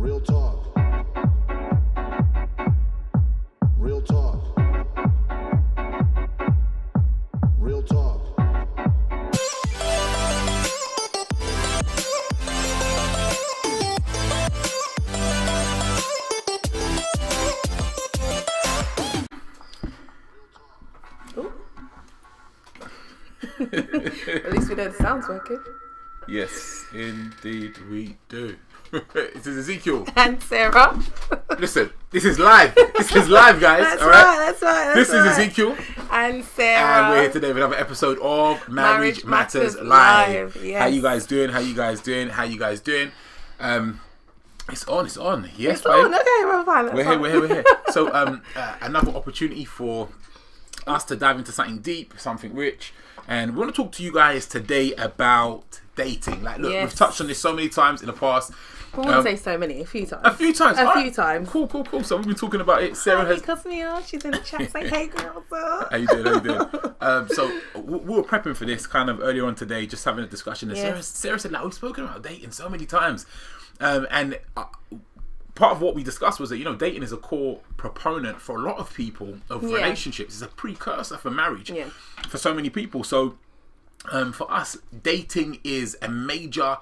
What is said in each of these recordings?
Real talk. Real talk. Real talk. At least we know the sound's working. Yes, indeed we do. This is Ezekiel. And Sarah. Listen, this is live. This is live, guys. That's all right? right, that's right. This is Ezekiel. And Sarah. And we're here today with another episode of Marriage Matters Live. Yes. How you guys doing? It's on. Yes, It's on. Okay, we're fine. We're here. So, another opportunity for us to dive into something deep, something rich. And we want to talk to you guys today about dating. Like, look, Yes. we've touched on this so many times in the past. I wouldn't say so many. A few times. A few times. A All few right. times. Cool. So we've been talking about it. Sarah has. Cuss me off. She's in the chat saying, "Hey, girl, what's How you doing? So we were prepping for this kind of earlier on today, just having a discussion. And Yes. Sarah said, like, we've spoken about dating so many times, and part of what we discussed was that, you know, dating is a core proponent for a lot of people of relationships. It's a precursor for marriage for so many people. So for us, dating is a major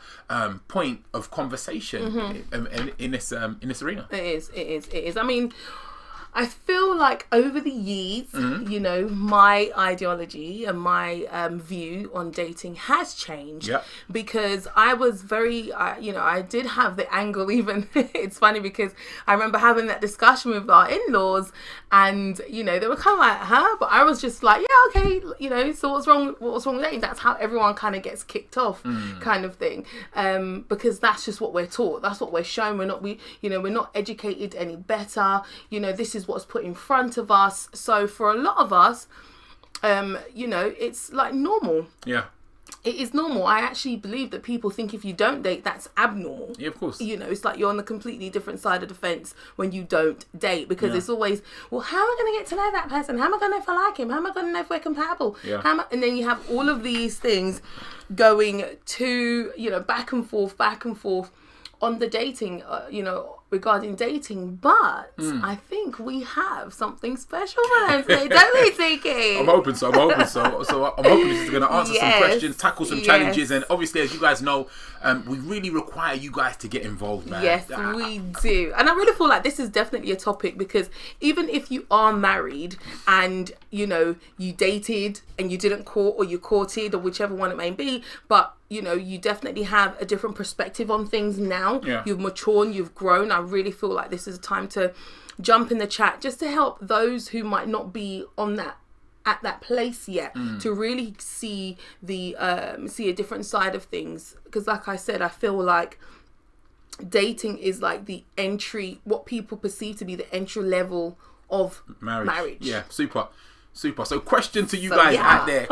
point of conversation in this arena. It is. I mean, I feel like over the years, you know, my ideology and my view on dating has changed. Yep. Because I was very, you know, I did have the angle even. It's funny because I remember having that discussion with our in-laws and, you know, they were kind of like, huh? But I was just like, yeah, okay, you know, so what's wrong with dating? That's how everyone kind of gets kicked off kind of thing. Because that's just what we're taught. That's what we're shown. We're not educated any better. You know, this is what's put in front of us. So for a lot of us, you know, it's like normal. Yeah. It is normal. I actually believe that people think if you don't date, that's abnormal. Yeah, of course. You know, it's like you're on the completely different side of the fence when you don't date, because it's always, well, how am I going to get to know that person? How am I going to know if I like him? How am I going to know if we're compatible? Yeah. And then you have all of these things going to, you know, back and forth on the dating, you know, regarding dating. But I think we have something special for them today, don't we, Zeke? I'm hoping so. So I'm hoping this is going to answer some questions, tackle some challenges, and obviously, as you guys know, we really require you guys to get involved, man. Yes, we do. And I really feel like this is definitely a topic, because even if you are married and, you know, you dated and you didn't court, or you courted, or whichever one it may be, but, you know, you definitely have a different perspective on things now. Yeah. You've matured, you've grown. I really feel like this is a time to jump in the chat just to help those who might not be on that at that place yet, to really see a different side of things. Because like I said, I feel like dating is like the entry, what people perceive to be the entry level of marriage. Yeah, super. So question to you guys out there.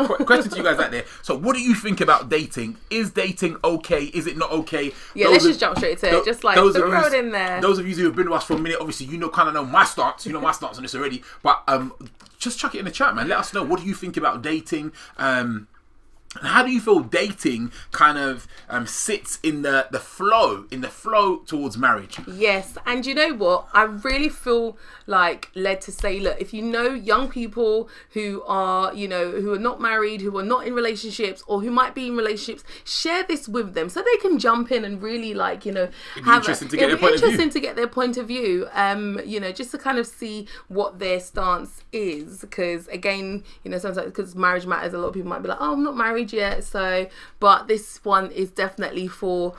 So what do you think about dating? Is dating okay? Is it not okay? Yeah, let's just jump straight to it. Just like throw it in there. Those of you who have been with us for a minute, obviously you know my stance. You know my stance on this already. But just chuck it in the chat, man. Let us know. What do you think about dating? How do you feel dating kind of sits in the flow towards marriage? Yes, and you know what? I really feel like led to say, look, if you know young people who are, you know, who are not married, who are not in relationships, or who might be in relationships, share this with them so they can jump in and really, like, you know, interesting to get their point of view. You know, just to kind of see what their stance is, because again, you know, sometimes because marriage matters, a lot of people might be like, oh, I'm not married yet, so, but this one is definitely for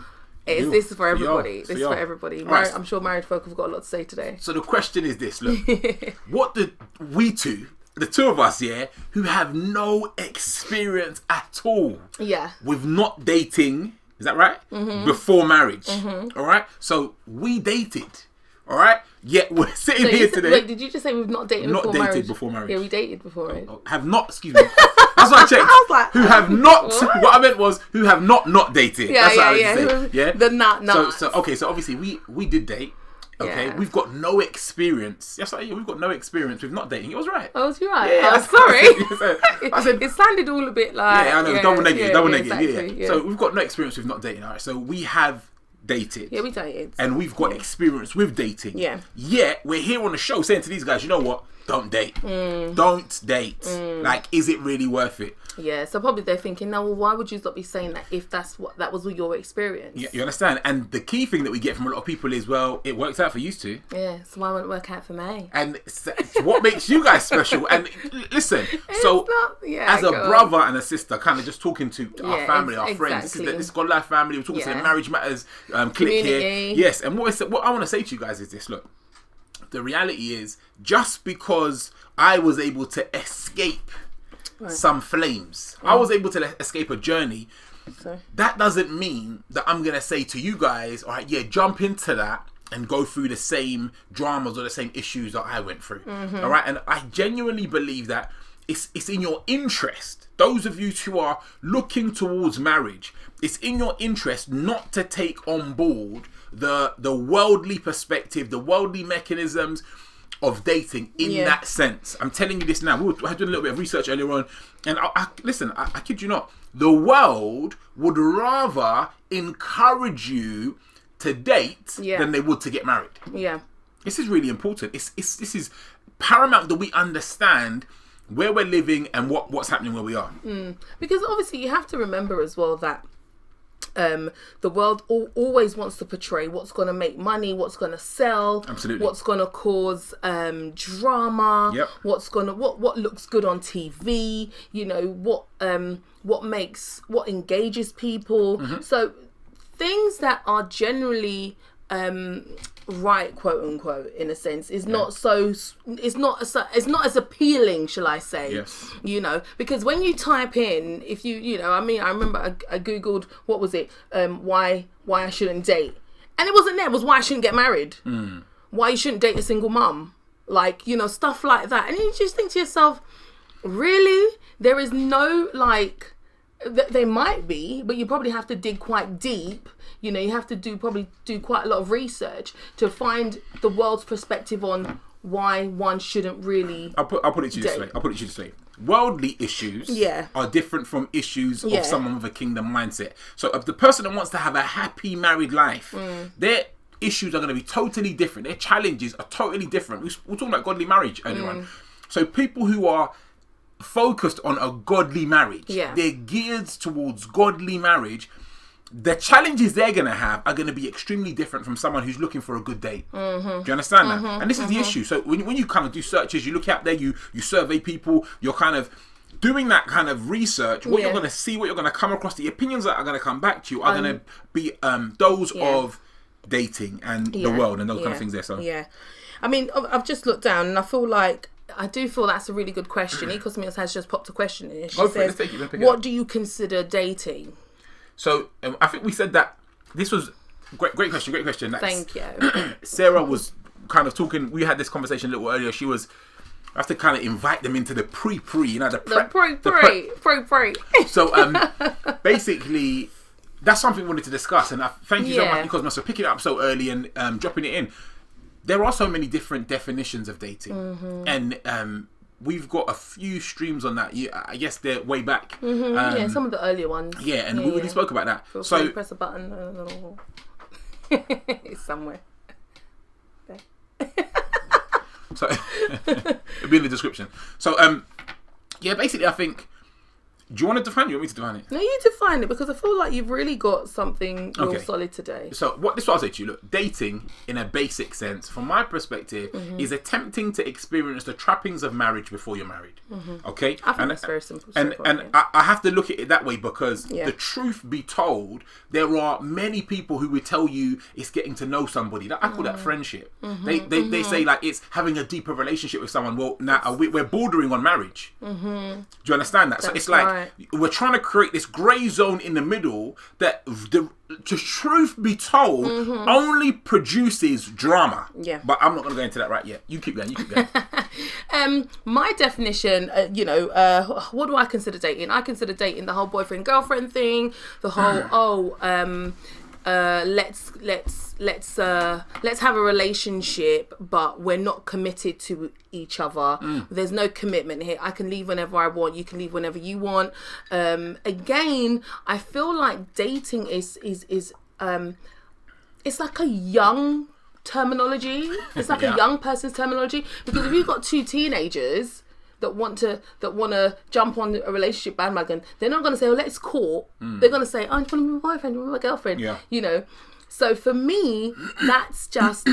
this is for everybody. This is for everybody. Right. I'm sure married folk have got a lot to say today. So the question is this: look, what did we two, the two of us, who have no experience at all, with not dating, is that right? Before marriage, all right. So we dated, all right. Yet we're sitting here today. Wait, did you just say we've not dated before marriage? Not dated before marriage. Yeah, we dated before marriage. Have not, excuse me. That's what I checked. I was like, who have not, what I meant was, who have not dated. Yeah, That's what I was saying. Yeah. The not. So obviously we did date. Okay, we've got no experience. Yes, we've got no experience with not dating. It was right. Oh, was you right? Yeah, sorry. I said it sounded all a bit like. Yeah, I know. Double negative. Exactly, Yeah. So we've got no experience with not dating. All right. So we have dated. Yeah, we dated. And we've got experience with dating. Yeah. Yet, we're here on the show saying to these guys, you know what? Don't date. Don't date. Like, is it really worth it? Yeah, so probably they're thinking, no, well, why would you not be saying that if that was your experience? You understand? And the key thing that we get from a lot of people is, well, it worked out for you two. Yeah, so why won't it work out for me? And it's what makes you guys special? And listen, so as a brother and a sister, kind of just talking to our family, our friends, this is God Life family, we're talking to the Marriage Matters clique here. Yes, and what I want to say to you guys is this, look, the reality is, just because I was able to escape some flames, I was able to escape a journey, that doesn't mean that I'm going to say to you guys, all right, yeah, jump into that and go through the same dramas or the same issues that I went through. All right, and I genuinely believe that it's in your interest, those of you who are looking towards marriage, it's in your interest not to take on board the worldly perspective, the worldly mechanisms of dating in that sense. I'm telling you this now. I had done a little bit of research earlier on, and I kid you not, the world would rather encourage you to date than they would to get married. Yeah, this is really important. This is paramount that we understand where we're living and what's happening where we are. Because obviously you have to remember as well that the world always wants to portray what's going to make money, what's going to sell, what's going to cause drama, what looks good on TV, you know, what engages people. So things that are generally right, quote unquote, in a sense, is not it's not as appealing, shall I say? You know, because when you type in, if you know, I mean, I remember I googled, what was it, why I shouldn't date, and it wasn't there. It was why I shouldn't get married, why you shouldn't date a single mum, like, you know, stuff like that. And you just think to yourself, really, there is no, like, there might be, but you probably have to dig quite deep. You know, you have to probably do quite a lot of research to find the world's perspective on why one shouldn't really. I'll put it to you this way. Worldly issues are different from issues of someone with a kingdom mindset. So if the person that wants to have a happy married life, their issues are going to be totally different. Their challenges are totally different. We're talking about godly marriage earlier on. So people who are focused on a godly marriage, they're geared towards godly marriage, the challenges they're going to have are going to be extremely different from someone who's looking for a good date. Do you understand that? And this is the issue. So when you kind of do searches, you look out there, you survey people, you're kind of doing that kind of research, what you're going to see, what you're going to come across, the opinions that are going to come back to you are going to be those of dating and the world and those kind of things there. So I mean, I've just looked down and I do feel that's a really good question. Ecosmios has just popped a question in. She says, what do you consider dating? So I think we said that this was great question. Thank you. Sarah was kind of talking. We had this conversation a little earlier. She was. I have to kind of invite them into the pre, you know, the pre. So basically, that's something we wanted to discuss, and I thank you so much because for picking it up so early and dropping it in. There are so many different definitions of dating, and we've got a few streams on that. I guess they're way back. Some of the earlier ones. Yeah, and we really spoke about that. So press a button. It's somewhere. There. So it'll be in the description. So basically, I think. Do you want to define it? You want me to define it? No, you define it, because I feel like you've really got something real solid today. So this is what I'll say to you. Look, dating, in a basic sense, from my perspective, is attempting to experience the trappings of marriage before you're married. Okay? I think that's very simple. And I have to look at it that way because the truth be told, there are many people who would tell you it's getting to know somebody. I call that friendship. They say like it's having a deeper relationship with someone. Well, now we're bordering on marriage. Do you understand that? So it's like we're trying to create this grey zone in the middle that, to truth be told, only produces drama. But I'm not going to go into that right yet. You keep going. My definition, what do I consider dating? I consider dating the whole boyfriend girlfriend thing, the whole let's have a relationship, but we're not committed to each other. There's no commitment here. I can leave whenever I want. You can leave whenever you want. Again, I feel like dating is it's like a young terminology. It's like a young person's terminology, because if you've got two teenagers that want to jump on a relationship bandwagon, they're not going to say, "Oh, let's court." They're going to say, "Oh, I want to be my boyfriend, or my girlfriend." Yeah. You know. So for me, that's just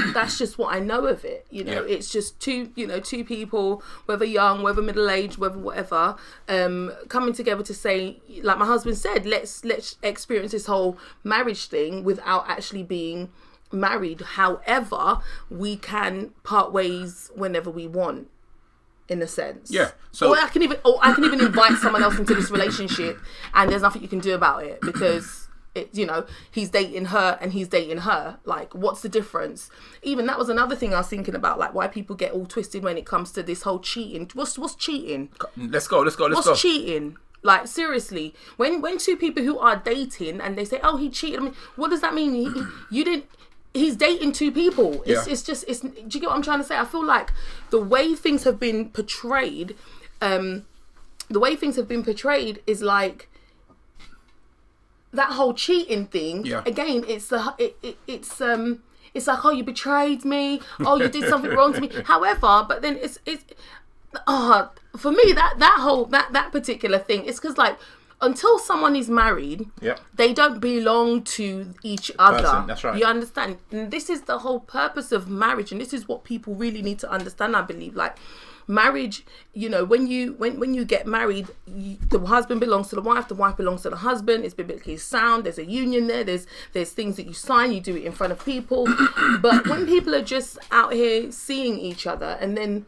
what I know of it. You know, it's just two people, whether young, whether middle aged, whether whatever, coming together to say, like my husband said, let's experience this whole marriage thing without actually being married. However, we can part ways whenever we want, in a sense. Yeah. So or I can even invite someone else into this relationship, and there's nothing you can do about it, because he's dating her and he's dating her. Like, what's the difference? Even that was another thing I was thinking about, like why people get all twisted when it comes to this whole cheating. What's cheating? Let's go. What's cheating? Like, seriously, when two people who are dating and they say, "Oh, he cheated," I mean, what does that mean? He's dating two people. Do you get what I'm trying to say? I feel like the way things have been portrayed, is like that whole cheating thing. Again, it's like, "Oh, you betrayed me. Oh, you did something wrong to me." However, but then it's for me that particular thing, it's because, like, until someone is married, they don't belong to each other. That's right. You understand? And this is the whole purpose of marriage, and this is what people really need to understand, I believe. Like, marriage, when you get married, the husband belongs to the wife belongs to the husband. It's biblically sound. There's a union there. There's things that you sign. You do it in front of people. But when people are just out here seeing each other, and then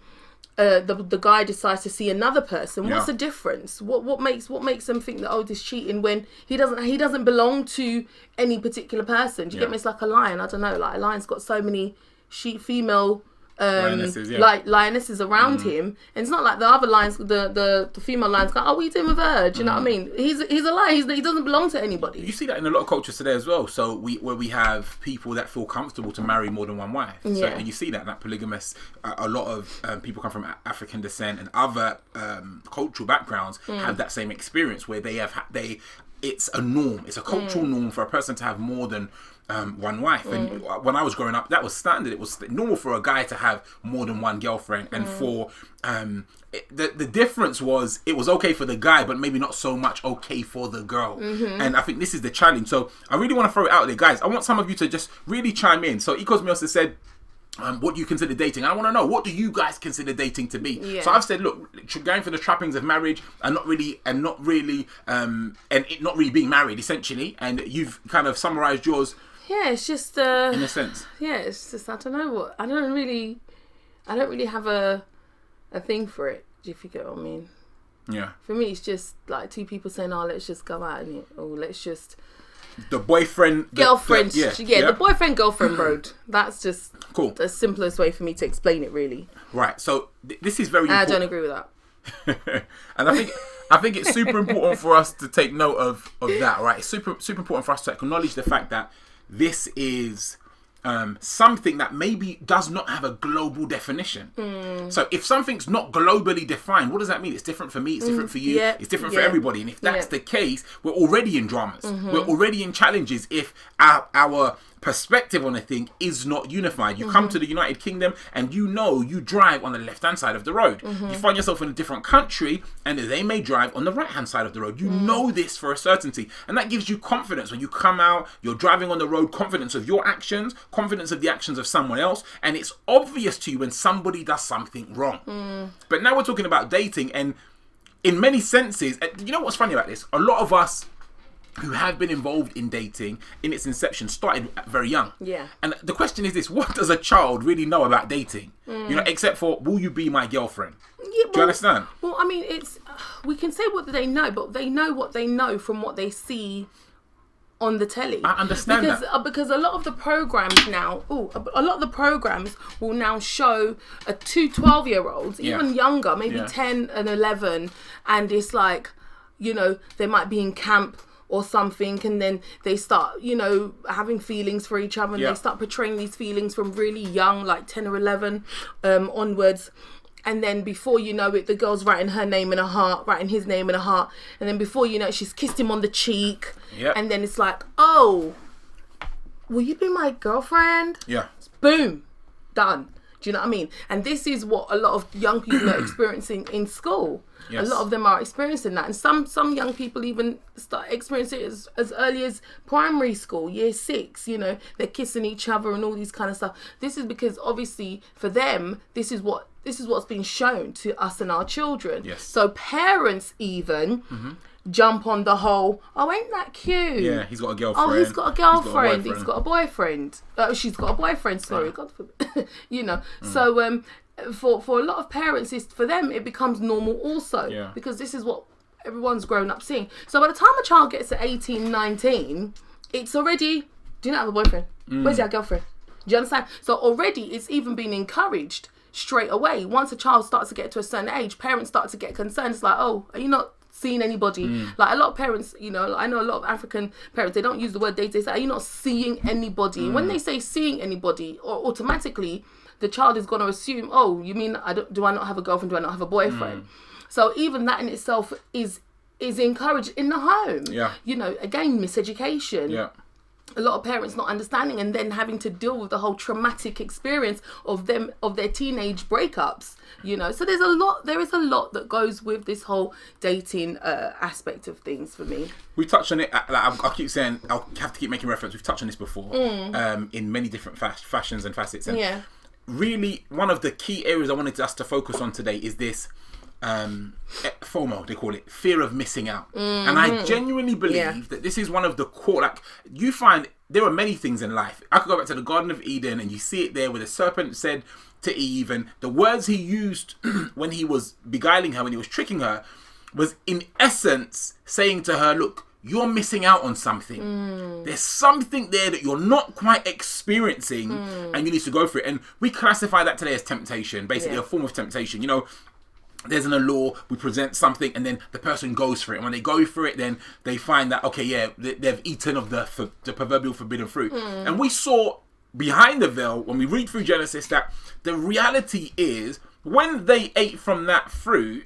the guy decides to see another person, what's the difference? What makes them think that, oh, this cheating, when he doesn't belong to any particular person? Do you get me? It's like a lion. I don't know. Like, a lion's got so many female lionesses around him, and it's not like the other lions, the female lions go, "Oh, what are you doing with her?" Do you know what I mean? He's a lion. He doesn't belong to anybody. You see that in a lot of cultures today as well. So where we have people that feel comfortable to marry more than one wife. So, and you see that polygamous. A lot of people come from African descent and other cultural backgrounds have that same experience, where it's a norm. It's a cultural norm for a person to have more than one wife. And when I was growing up, that was standard. It was normal for a guy to have more than one girlfriend. And for the difference was, it was okay for the guy, but maybe not so much okay for the girl. And I think this is the challenge. So I really want to throw it out there, guys. I want some of you to just really chime in. So Ecos Miosa said, what do you consider dating? I want to know, what do you guys consider dating to be? So I've said, look, going for the trappings of marriage and not really being married, essentially. And you've kind of summarized yours. Yeah, it's just in a sense. Yeah, it's just, I don't really have a thing for it, if you get what I mean. Yeah. For me, it's just like two people saying, "Oh, let's just go out and let's just." The boyfriend, girlfriend, the boyfriend girlfriend road. That's just cool. The simplest way for me to explain it, really. Right. So this is very. I don't agree with that. And I think it's super important for us to take note of that. Right. It's super important for us to acknowledge the fact that this is something that maybe does not have a global definition. So if something's not globally defined, what does that mean? It's different for me, it's different for you, it's different for everybody. And if that's the case, we're already in dramas. We're already in challenges if our perspective on a thing is not unified. You come to the United Kingdom and you drive on the left-hand side of the road. You find yourself in a different country and they may drive on the right-hand side of the road. You know this for a certainty. And that gives you confidence when you come out, you're driving on the road, confidence of your actions, confidence of the actions of someone else. And it's obvious to you when somebody does something wrong. But now we're talking about dating, and in many senses, you know what's funny about this? A lot of us who have been involved in dating in its inception started very young. Yeah. And the question is this: what does a child really know about dating? Except for, will you be my girlfriend? Yeah, do you understand? Well, I mean, we can say what they know, but they know what they know from what they see on the telly. I understand because a lot of the programs now, will now show a 12-year-olds, even younger, maybe 10 and 11, and it's like, they might be in camp or something, and then they start, having feelings for each other, and they start portraying these feelings from really young, like 10 or 11 onwards. And then before you know it, the girl's writing her name in a heart, writing his name in a heart. And then before you know it, she's kissed him on the cheek. Yep. And then it's like, oh, will you be my girlfriend? Yeah. Boom, done. Do you know what I mean? And this is what a lot of young people are experiencing in school. Yes. A lot of them are experiencing that. And some young people even start experiencing it as early as primary school, year 6, you know, they're kissing each other and all these kind of stuff. This is because obviously for them, this is what's been shown to us and our children. Yes. So parents even jump on the whole, oh, ain't that cute? Yeah, he's got a girlfriend. Oh, he's got a girlfriend. He's got a boyfriend. She's got a boyfriend. Sorry, God forbid. You know. So for a lot of parents, for them it becomes normal also, because this is what everyone's grown up seeing. So by the time a child gets to 18, 19, it's already, do you not have a boyfriend? Where's your girlfriend? Do you understand? So already it's even been encouraged straight away. Once a child starts to get to a certain age, parents start to get concerned. It's like, oh, are you not seeing anybody? Like a lot of parents, you know, I know a lot of African parents, they don't use the word date. They say, are you not seeing anybody? When they say seeing anybody, or automatically the child is going to assume, oh, you mean do I not have a girlfriend? Do I not have a boyfriend? So even that in itself is encouraged in the home. Yeah. You know, again, miseducation. Yeah. A lot of parents not understanding, and then having to deal with the whole traumatic experience of their teenage breakups, you know. So there is a lot that goes with this whole dating aspect of things for me. We touched on it, like I keep saying, I'll have to keep making reference, we've touched on this before, in many different fashions and facets. And really, one of the key areas I wanted us to focus on today is this FOMO, they call it, fear of missing out. And I genuinely believe that this is one of the core, like, you find there are many things in life. I could go back to the Garden of Eden and you see it there where the serpent said to Eve, and the words he used when he was beguiling her, when he was tricking her, was in essence saying to her, look, you're missing out on something. There's something there that you're not quite experiencing, and you need to go for it. And we classify that today as temptation, basically a form of temptation. You know, there's an allure, we present something, and then the person goes for it. And when they go for it, then they find that, okay, yeah, they've eaten of the proverbial forbidden fruit. And we saw behind the veil, when we read through Genesis, that the reality is, when they ate from that fruit,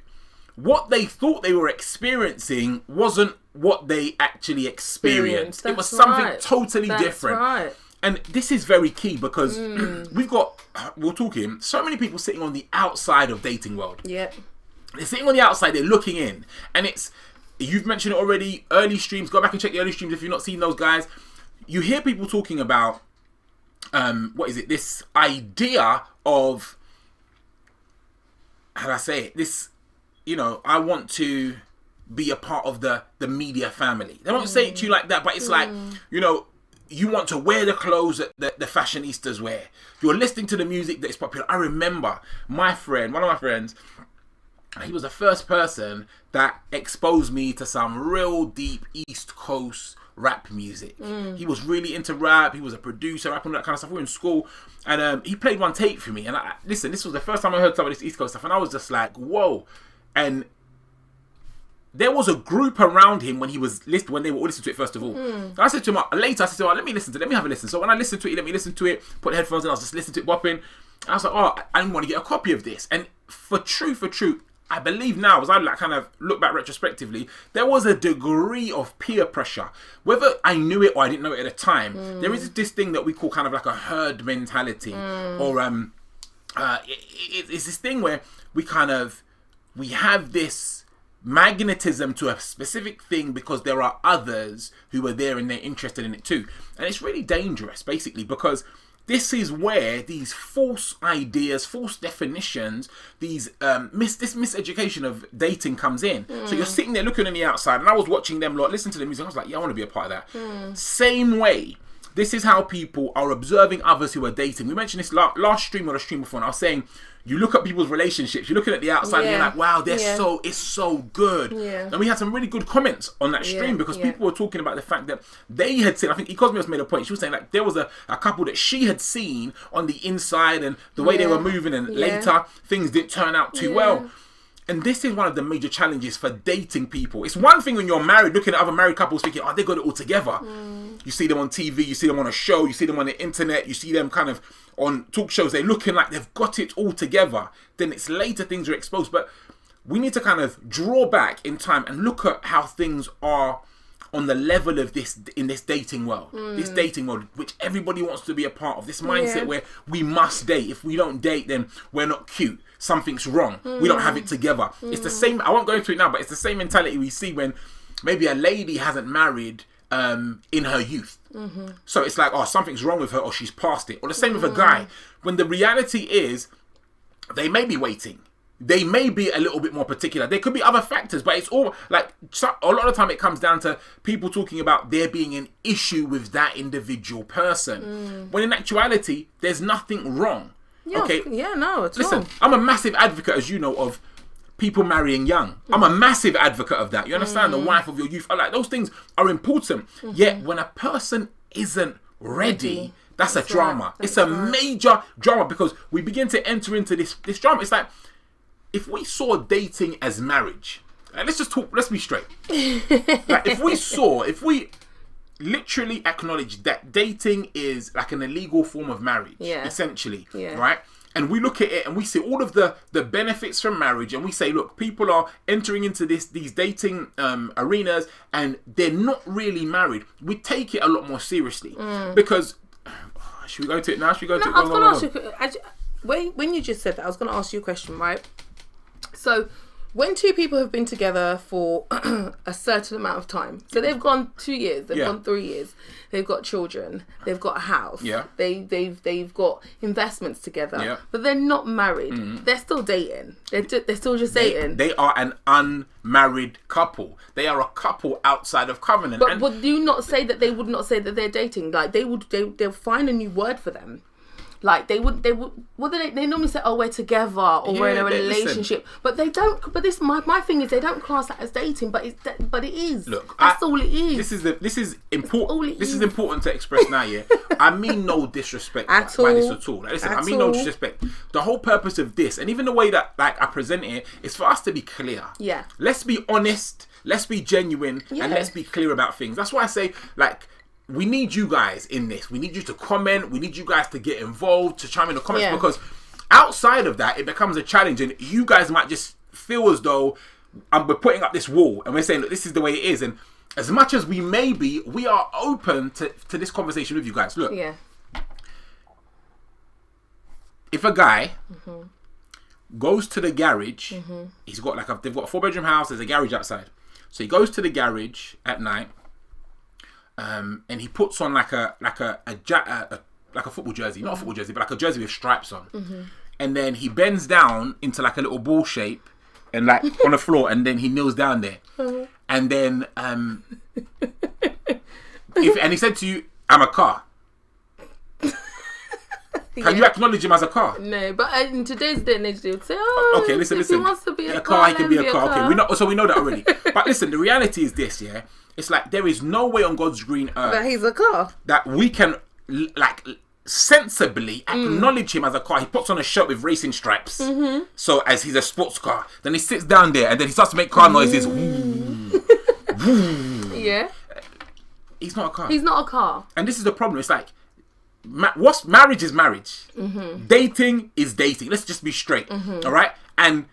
what they thought they were experiencing wasn't what they actually experienced. It was something totally different. Right. And this is very key because we're talking, so many people sitting on the outside of dating world. Yep. They're sitting on the outside, they're looking in. And you've mentioned it already, early streams, go back and check the early streams if you've not seen those guys. You hear people talking about, this idea of, how do I say it? This, you know, I want to be a part of the media family. They don't say it to you like that, but it's like, you know, you want to wear the clothes that the fashionistas wear. You're listening to the music that is popular. I remember one of my friends, he was the first person that exposed me to some real deep East Coast rap music. He was really into rap. He was a producer, rap and that kind of stuff. We were in school, and he played one tape for me. And this was the first time I heard some of this East Coast stuff, and I was just like, whoa. And there was a group around him when they were all listening to it first of all. I said to him later, let me have a listen. So when I listened to it, put the headphones in, I was just listening to it bopping. I was like, oh, I want to get a copy of this. And for truth, I believe now, as I kind of look back retrospectively, there was a degree of peer pressure. Whether I knew it or I didn't know it at the time, there is this thing that we call kind of like a herd mentality. Or it's this thing where we have this magnetism to a specific thing because there are others who are there and they're interested in it too. And it's really dangerous, basically, because this is where these false ideas, false definitions, this miseducation of dating comes in. So you're sitting there looking on the outside, and I was watching them listen to the music. I was like, yeah, I want to be a part of that. Same way, this is how people are observing others who are dating. We mentioned this last stream or the stream before, and I was saying, you look at people's relationships, you're looking at the outside and you're like, wow, it's so good. Yeah. And we had some really good comments on that stream because people were talking about the fact that they had seen, I think Cosmos made a point, she was saying like there was a couple that she had seen on the inside and the way they were moving, and later things didn't turn out too well. And this is one of the major challenges for dating people. It's one thing when you're married, looking at other married couples thinking, oh, they got it all together. You see them on TV, you see them on a show, you see them on the internet, you see them kind of on talk shows, they're looking like they've got it all together. Then it's later things are exposed. But we need to kind of draw back in time and look at how things are on the level of this in this dating world, which everybody wants to be a part of. This mindset where we must date. If we don't date, then we're not cute. Something's wrong. We don't have it together. It's the same. I won't go into it now, but it's the same mentality we see when maybe a lady hasn't married in her youth. So it's like, oh, something's wrong with her, or she's past it. Or the same with a guy. When the reality is, they may be waiting. They may be a little bit more particular. There could be other factors, but it's all like a lot of the time it comes down to people talking about there being an issue with that individual person. When in actuality, there's nothing wrong. Yeah, okay? Yeah, no, it's Listen, wrong. I'm a massive advocate, as you know, of people marrying young. I'm a massive advocate of that. You understand? The wife of your youth. Like, those things are important. Yet when a person isn't ready, that's a drama. It's a major drama, because we begin to enter into this drama. It's like, if we saw dating as marriage, let's just talk, let's be straight. Like, if we literally acknowledge that dating is like an illegal form of marriage, essentially, right? And we look at it and we see all of the benefits from marriage, and we say, look, people are entering into these dating arenas and they're not really married. We take it a lot more seriously, because should we go to it now? Should we go to it? I was going to ask you, when you just said that, I was going to ask you a question, right? So, when two people have been together for a certain amount of time, so they've gone 2 years, they've gone 3 years, they've got children, they've got a house, they've got investments together, but they're not married. They're still dating. They're still just dating. They are an unmarried couple. They are a couple outside of covenant. But would you not say that they would not say that they're dating? Like, they'll find a new word for them. Like, they normally say, oh, we're together, or we're in a relationship, but they don't. But this, my thing is, they don't class that as dating, but it is. Look, that's all it is. This is important. This is important to express now. Yeah, I mean no disrespect by this at all. Like, listen, I mean no disrespect. The whole purpose of this, and even the way that I present it, is for us to be clear. Yeah. Let's be honest. Let's be genuine, and let's be clear about things. That's why I say, like, we need you guys in this. We need you to comment. We need you guys to get involved, to chime in the comments, because outside of that, it becomes a challenge, and you guys might just feel as though we're putting up this wall and we're saying, look, this is the way it is. And as much as we may be, we are open to this conversation with you guys. Look, if a guy goes to the garage, he's got they've got a 4-bedroom house. There's a garage outside, so he goes to the garage at night. And he puts on like a football jersey, not a football jersey, but like a jersey with stripes on. And then he bends down into like a little ball shape, and like on the floor, and then he kneels down there. And then and he said to you, "I'm a car." Can you acknowledge him as a car? No, but in today's day and age, they would say, "Oh, okay, listen. If he wants to be a car, he can be a car." Okay, we know that already. But listen, the reality is this, yeah. It's like, there is no way on God's green earth that he's a car, that we can sensibly acknowledge him as a car. He puts on a shirt with racing stripes, so as he's a sports car. Then he sits down there and then he starts to make car noises. Yeah, he's not a car. He's not a car. And this is the problem. It's like, what's marriage is marriage. Dating is dating. Let's just be straight. All right. And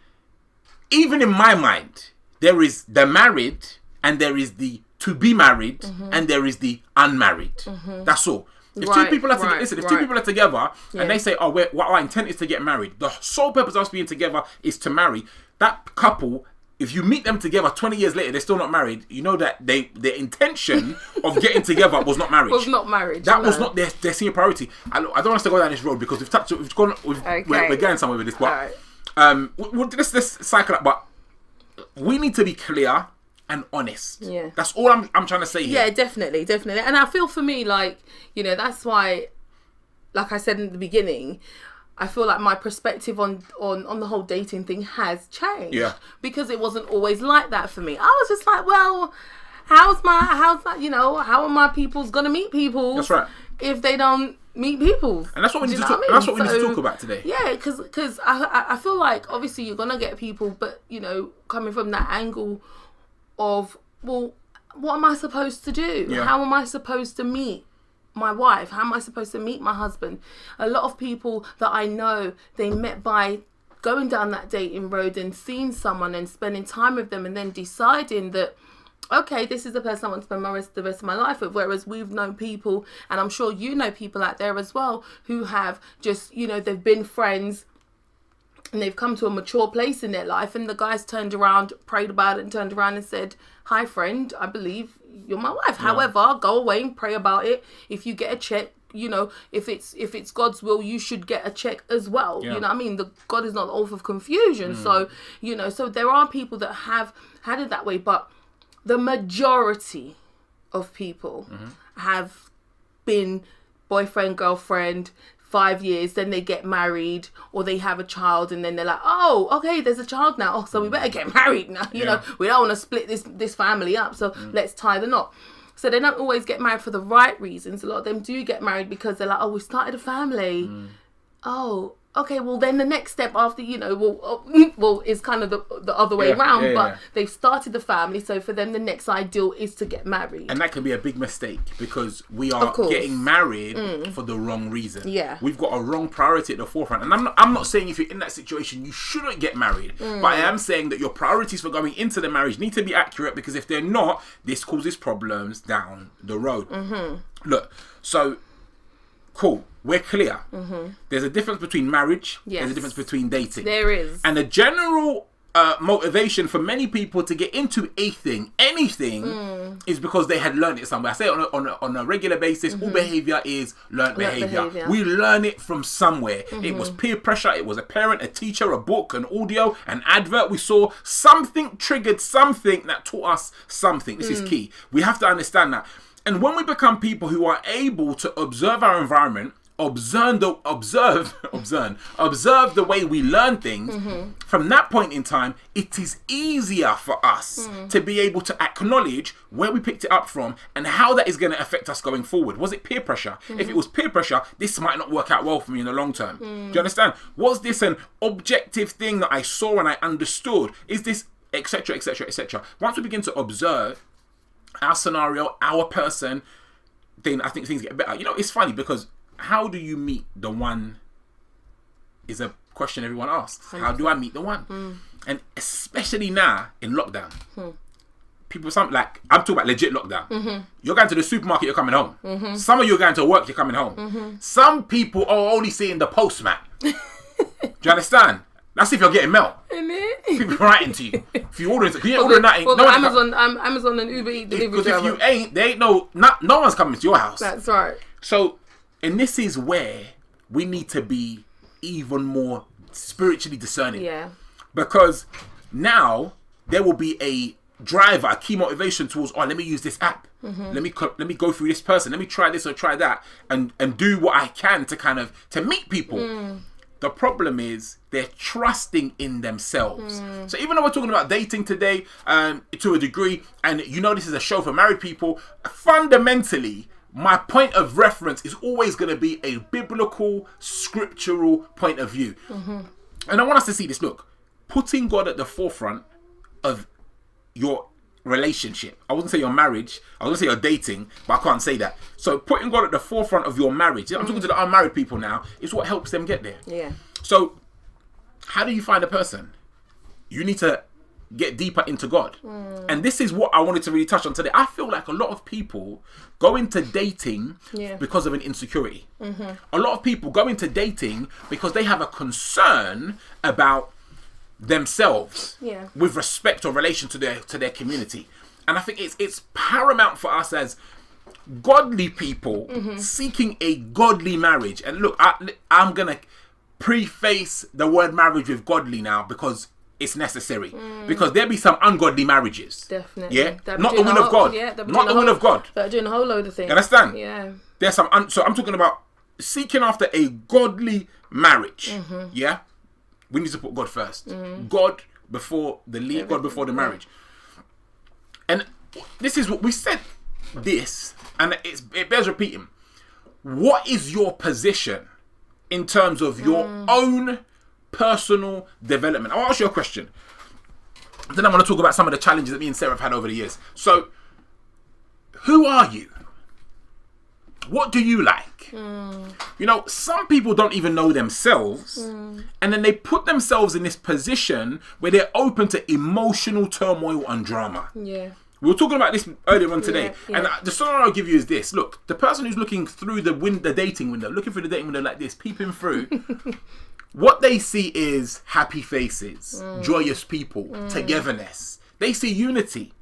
even in my mind, there is the married, and there is the to be married, and there is the unmarried. That's all. If two people are together, if two people are together and they say, "Oh, what our intent is to get married," the sole purpose of us being together is to marry. That couple, if you meet them together 20 years later, they're still not married. You know that their intention of getting together was not marriage. That was not their senior priority. I don't want us to go down this road, because we're going somewhere with this. But let's cycle up. But we need to be clear and honest. Yeah, that's all I'm trying to say here. Yeah, definitely. And I feel, for me, like, that's why, like I said in the beginning, I feel like my perspective on the whole dating thing has changed. Yeah, because it wasn't always like that for me. I was just like, well, how are my peoples gonna meet people? That's right. If they don't meet people, and that's what we need to talk. That's what we need to talk about today. Yeah, because I feel like, obviously, you're gonna get people, but coming from that angle of, well, what am I supposed to do? Yeah. How am I supposed to meet my wife? How am I supposed to meet my husband? A lot of people that I know, they met by going down that dating road and seeing someone and spending time with them, and then deciding that okay, this is the person I want to spend the rest of my life with. Whereas we've known people, and I'm sure you know people out there as well, who have just, you know, they've been friends and they've come to a mature place in their life, and the guy's turned around, prayed about it, and turned around and said, hi friend, I believe you're my wife. Yeah. However, go away and pray about it. If you get a check, you know, if it's God's will, you should get a check as well. Yeah. You know what I mean? God is not the author of confusion. So, you know, so there are people that have had it that way, but the majority of people have been boyfriend, girlfriend, 5 years, then they get married, or they have a child, and then they're like, oh, okay, there's a child now, oh, so we better get married now. You know, we don't want to split this family up, so let's tie the knot. So they don't always get married for the right reasons. A lot of them do get married because they're like, oh, we started a family. Oh, okay, well then the next step after, you know, well is kind of the other way around, but they've started the family, so for them the next ideal is to get married. And that can be a big mistake, because we are getting married for the wrong reason. Yeah. We've got a wrong priority at the forefront. And I'm not saying if you're in that situation you shouldn't get married, but I am saying that your priorities for going into the marriage need to be accurate, because if they're not, this causes problems down the road. Look, so cool, we're clear. There's a difference between marriage. There's a difference between dating. There is. And the general motivation for many people to get into anything, is because they had learned it somewhere. I say it on a regular basis. All behavior is learned behavior. We learn it from somewhere. It was peer pressure. It was a parent, a teacher, a book, an audio, an advert. We saw something triggered something that taught us something. This is key. We have to understand that. And when we become people who are able to observe our environment, observe the way we learn things, from that point in time, it is easier for us to be able to acknowledge where we picked it up from and how that is going to affect us going forward. Was it peer pressure? If it was peer pressure, this might not work out well for me in the long term. Do you understand? Was this an objective thing that I saw and I understood? Is this etc, etc, etc? Once we begin to observe our scenario, our person, then I think things get better. You know, it's funny because how do you meet the one is a question everyone asks. 100%. How do I meet the one? And especially now in lockdown, people, like, I'm talking about legit lockdown. You're going to the supermarket, you're coming home. Some of you are going to work, you're coming home. Some people are only seeing the postman. Do you understand? That's if you're getting mail. People writing to you. If you order, can you order nothing? Well, no Amazon and Uber Eats delivery. Because if you ain't, they ain't no one's coming to your house. That's right. So, and this is where we need to be even more spiritually discerning. Yeah. Because now there will be a driver, a key motivation towards, oh, let me use this app. Let me go through this person. Let me try this or try that, and do what I can to meet people. The problem is they're trusting in themselves. So even though we're talking about dating today, to a degree, and you know this is a show for married people, fundamentally, my point of reference is always going to be a biblical, scriptural point of view. And I want us to see this. Look, putting God at the forefront of your relationship. I wouldn't say your marriage. I was going to say your dating, but I can't say that. So putting God at the forefront of your marriage, I'm talking to the unmarried people now, is what helps them get there. Yeah. So how do you find a person? You need to get deeper into God. And this is what I wanted to really touch on today. I feel like a lot of people go into dating because of an insecurity. A lot of people go into dating because they have a concern about themselves with respect or relation to their community. And I think it's paramount for us as godly people seeking a godly marriage. And look, I'm gonna preface the word marriage with godly now because it's necessary. Because there'll be some ungodly marriages. Definitely. Yeah. Not the will of God. Not the will of God. They're doing a whole load of things. Understand? Yeah. There's some so I'm talking about seeking after a godly marriage. Yeah. We need to put God first. God before the lead, God before the marriage. And this is what we said this, and it bears repeating. What is your position in terms of your own personal development? I'll ask you a question. Then I'm going to talk about some of the challenges that me and Sarah have had over the years. So, who are you? What do you like? You know, some people don't even know themselves, and then they put themselves in this position where they're open to emotional turmoil and drama. Yeah. We were talking about this earlier on today. Yeah. And the story I'll give you is this. Look, the person who's looking through the dating window, looking through the dating window like this, peeping through, what they see is happy faces, joyous people, togetherness. They see unity.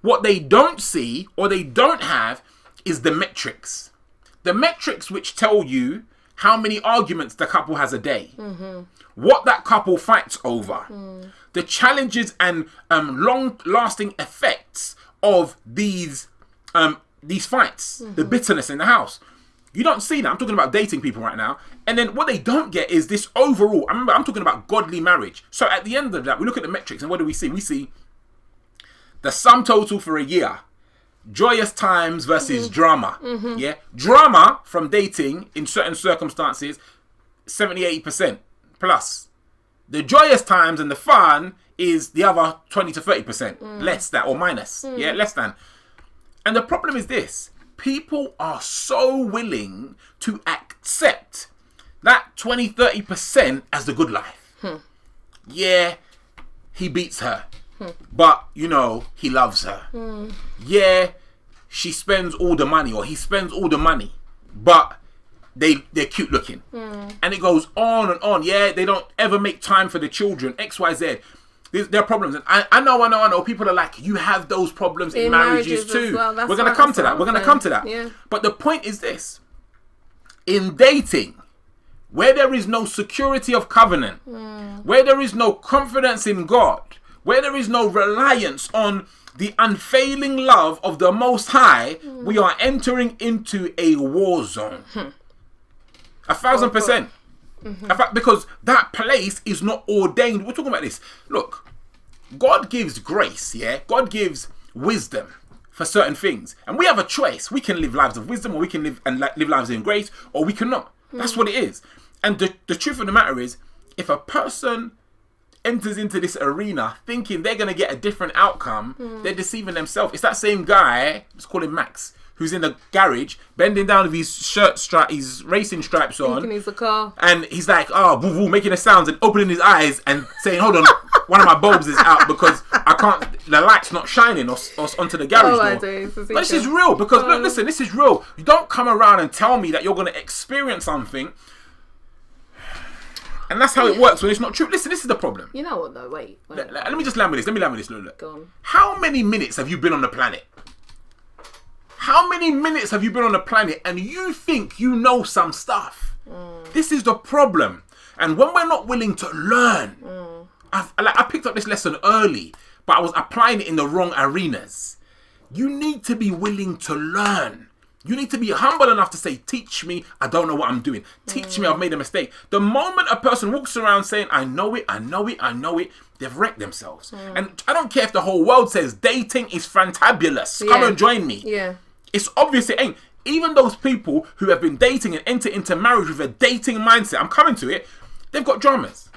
What they don't see or they don't have is the metrics. The metrics which tell you how many arguments the couple has a day, what that couple fights over, the challenges and long-lasting effects of these fights, the bitterness in the house. You don't see that. I'm talking about dating people right now. And then what they don't get is this overall. I'm talking about godly marriage. So at the end of that, we look at the metrics and what do we see? We see the sum total for a year. Joyous times versus drama. Yeah, drama from dating in certain circumstances, 70-80% plus. The joyous times and the fun is the other 20 to 30% less than or minus. Yeah, less than. And the problem is this: people are so willing to accept that 20-30% as the good life. Yeah, he beats her. But, you know, he loves her. Yeah, she spends all the money or he spends all the money. But they're cute looking. And it goes on and on. Yeah, they don't ever make time for the children. X, Y, Z. There are problems. And I know. People are like, you have those problems in marriages too. Well. We're going to come to that. Yeah. But the point is this. In dating, where there is no security of covenant, where there is no confidence in God, where there is no reliance on the unfailing love of the Most High, we are entering into a war zone. 1,000%. In fact, because that place is not ordained. We're talking about this. Look, God gives grace, yeah? God gives wisdom for certain things. And we have a choice. We can live lives of wisdom, or we can live lives in grace, or we cannot. That's what it is. And the truth of the matter is, if a person enters into this arena thinking they're going to get a different outcome, they're deceiving themselves. It's that same guy, let's call him Max, who's in the garage, bending down with his racing stripes on. Thinking he's a car. And he's like, woo woo, making the sounds and opening his eyes and saying, hold on, one of my bulbs is out because the light's not shining or onto the garage door. But this is real because, look, listen, this is real. You don't come around and tell me that you're going to experience something and that's how it works when it's not true. Listen, this is the problem. You know what though? Wait. Let me just land with this. Look. Go on. How many minutes have you been on the planet? How many minutes have you been on the planet and you think you know some stuff? This is the problem. And when we're not willing to learn, I picked up this lesson early, but I was applying it in the wrong arenas. You need to be willing to learn. You need to be humble enough to say, teach me, I don't know what I'm doing. Teach me, I've made a mistake. The moment a person walks around saying, I know it, they've wrecked themselves. And I don't care if the whole world says dating is fantabulous. Come and join me. Yeah. It's obvious it ain't. Even those people who have been dating and enter into marriage with a dating mindset, I'm coming to it, they've got dramas.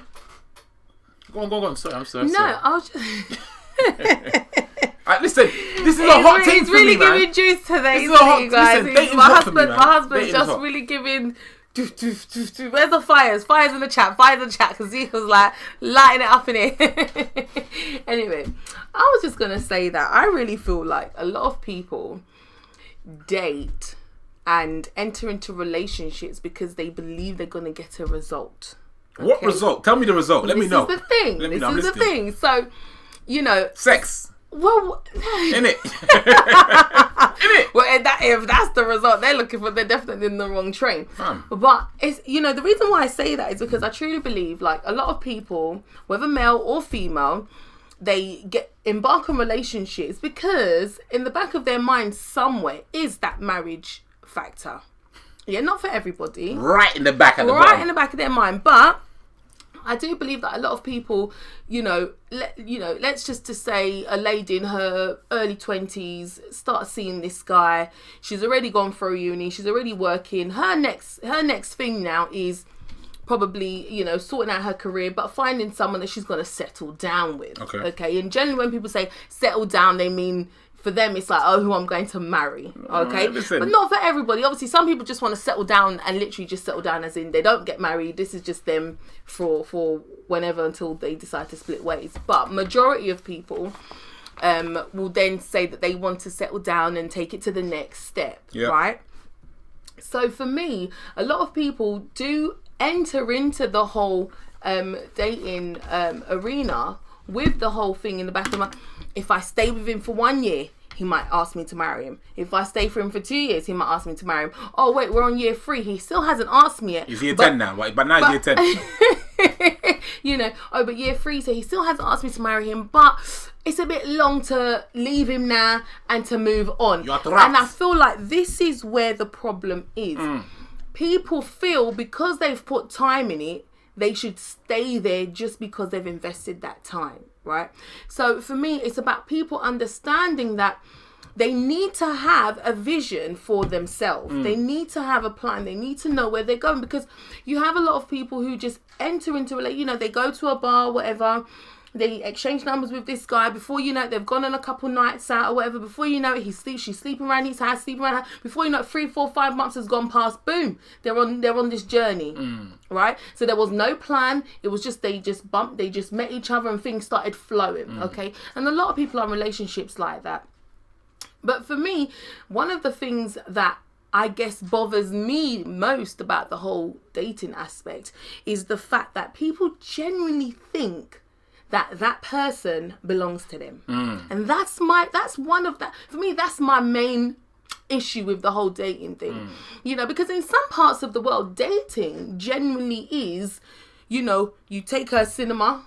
Go on. Sorry, I'm sorry. No, I was just... Listen, this is a hot thing for me, man. He's really giving juice today, you guys. Listen, My husband's dating's just hot. really giving... Where's the fires? Fires in the chat. Because Zeke was like lighting it up in it. Anyway, I was just going to say that I really feel like a lot of people date and enter into relationships because they believe they're going to get a result. Okay? What result? Tell me the result. Let me know. This is the thing. So, you know... Sex. Well... In it. Well, if that's the result they're looking for, they're definitely in the wrong train. But it's, you know, the reason why I say that is because I truly believe, like, a lot of people, whether male or female, they embark on relationships because in the back of their mind somewhere is that marriage factor. Yeah, not for everybody. Right in the back of the Right in the back of their mind. But I do believe that a lot of people, let's just to say a lady in her early 20s starts seeing this guy. She's already gone through uni. She's already working. Her next thing now is probably, sorting out her career, but finding someone that she's going to settle down with. Okay. And generally when people say settle down, they mean, for them, it's like, who I'm going to marry. Okay. But not for everybody. Obviously, some people just want to settle down and literally just settle down as in they don't get married. This is just them for whenever until they decide to split ways. But majority of people will then say that they want to settle down and take it to the next step, right? So for me, a lot of people do enter into the whole dating arena with the whole thing in the back of my, if I stay with him for 1 year, he might ask me to marry him. If I stay for him for 2 years, he might ask me to marry him. Oh wait, we're on year 3. He still hasn't asked me yet. He's year 10 now, but now he's year 10. You know, but year 3, so he still hasn't asked me to marry him, but it's a bit long to leave him now and to move on. And I feel like this is where the problem is. People feel because they've put time in it, they should stay there just because they've invested that time, right? So for me, it's about people understanding that they need to have a vision for themselves. They need to have a plan. They need to know where they're going, because you have a lot of people who just enter into a, you know, they go to a bar, whatever, they exchange numbers with this guy. Before you know it, they've gone on a couple nights out or whatever. Before you know it, she's sleeping around his house, sleeping around her. Before you know it, 3, 4, 5 months has gone past. Boom, they're on this journey, right? So there was no plan. It was just they just met each other and things started flowing. Okay, and a lot of people are in relationships like that. But for me, one of the things that I guess bothers me most about the whole dating aspect is the fact that people genuinely think that person belongs to them. And that's my main issue with the whole dating thing. You know, because in some parts of the world, dating genuinely is, you know, you take her cinema,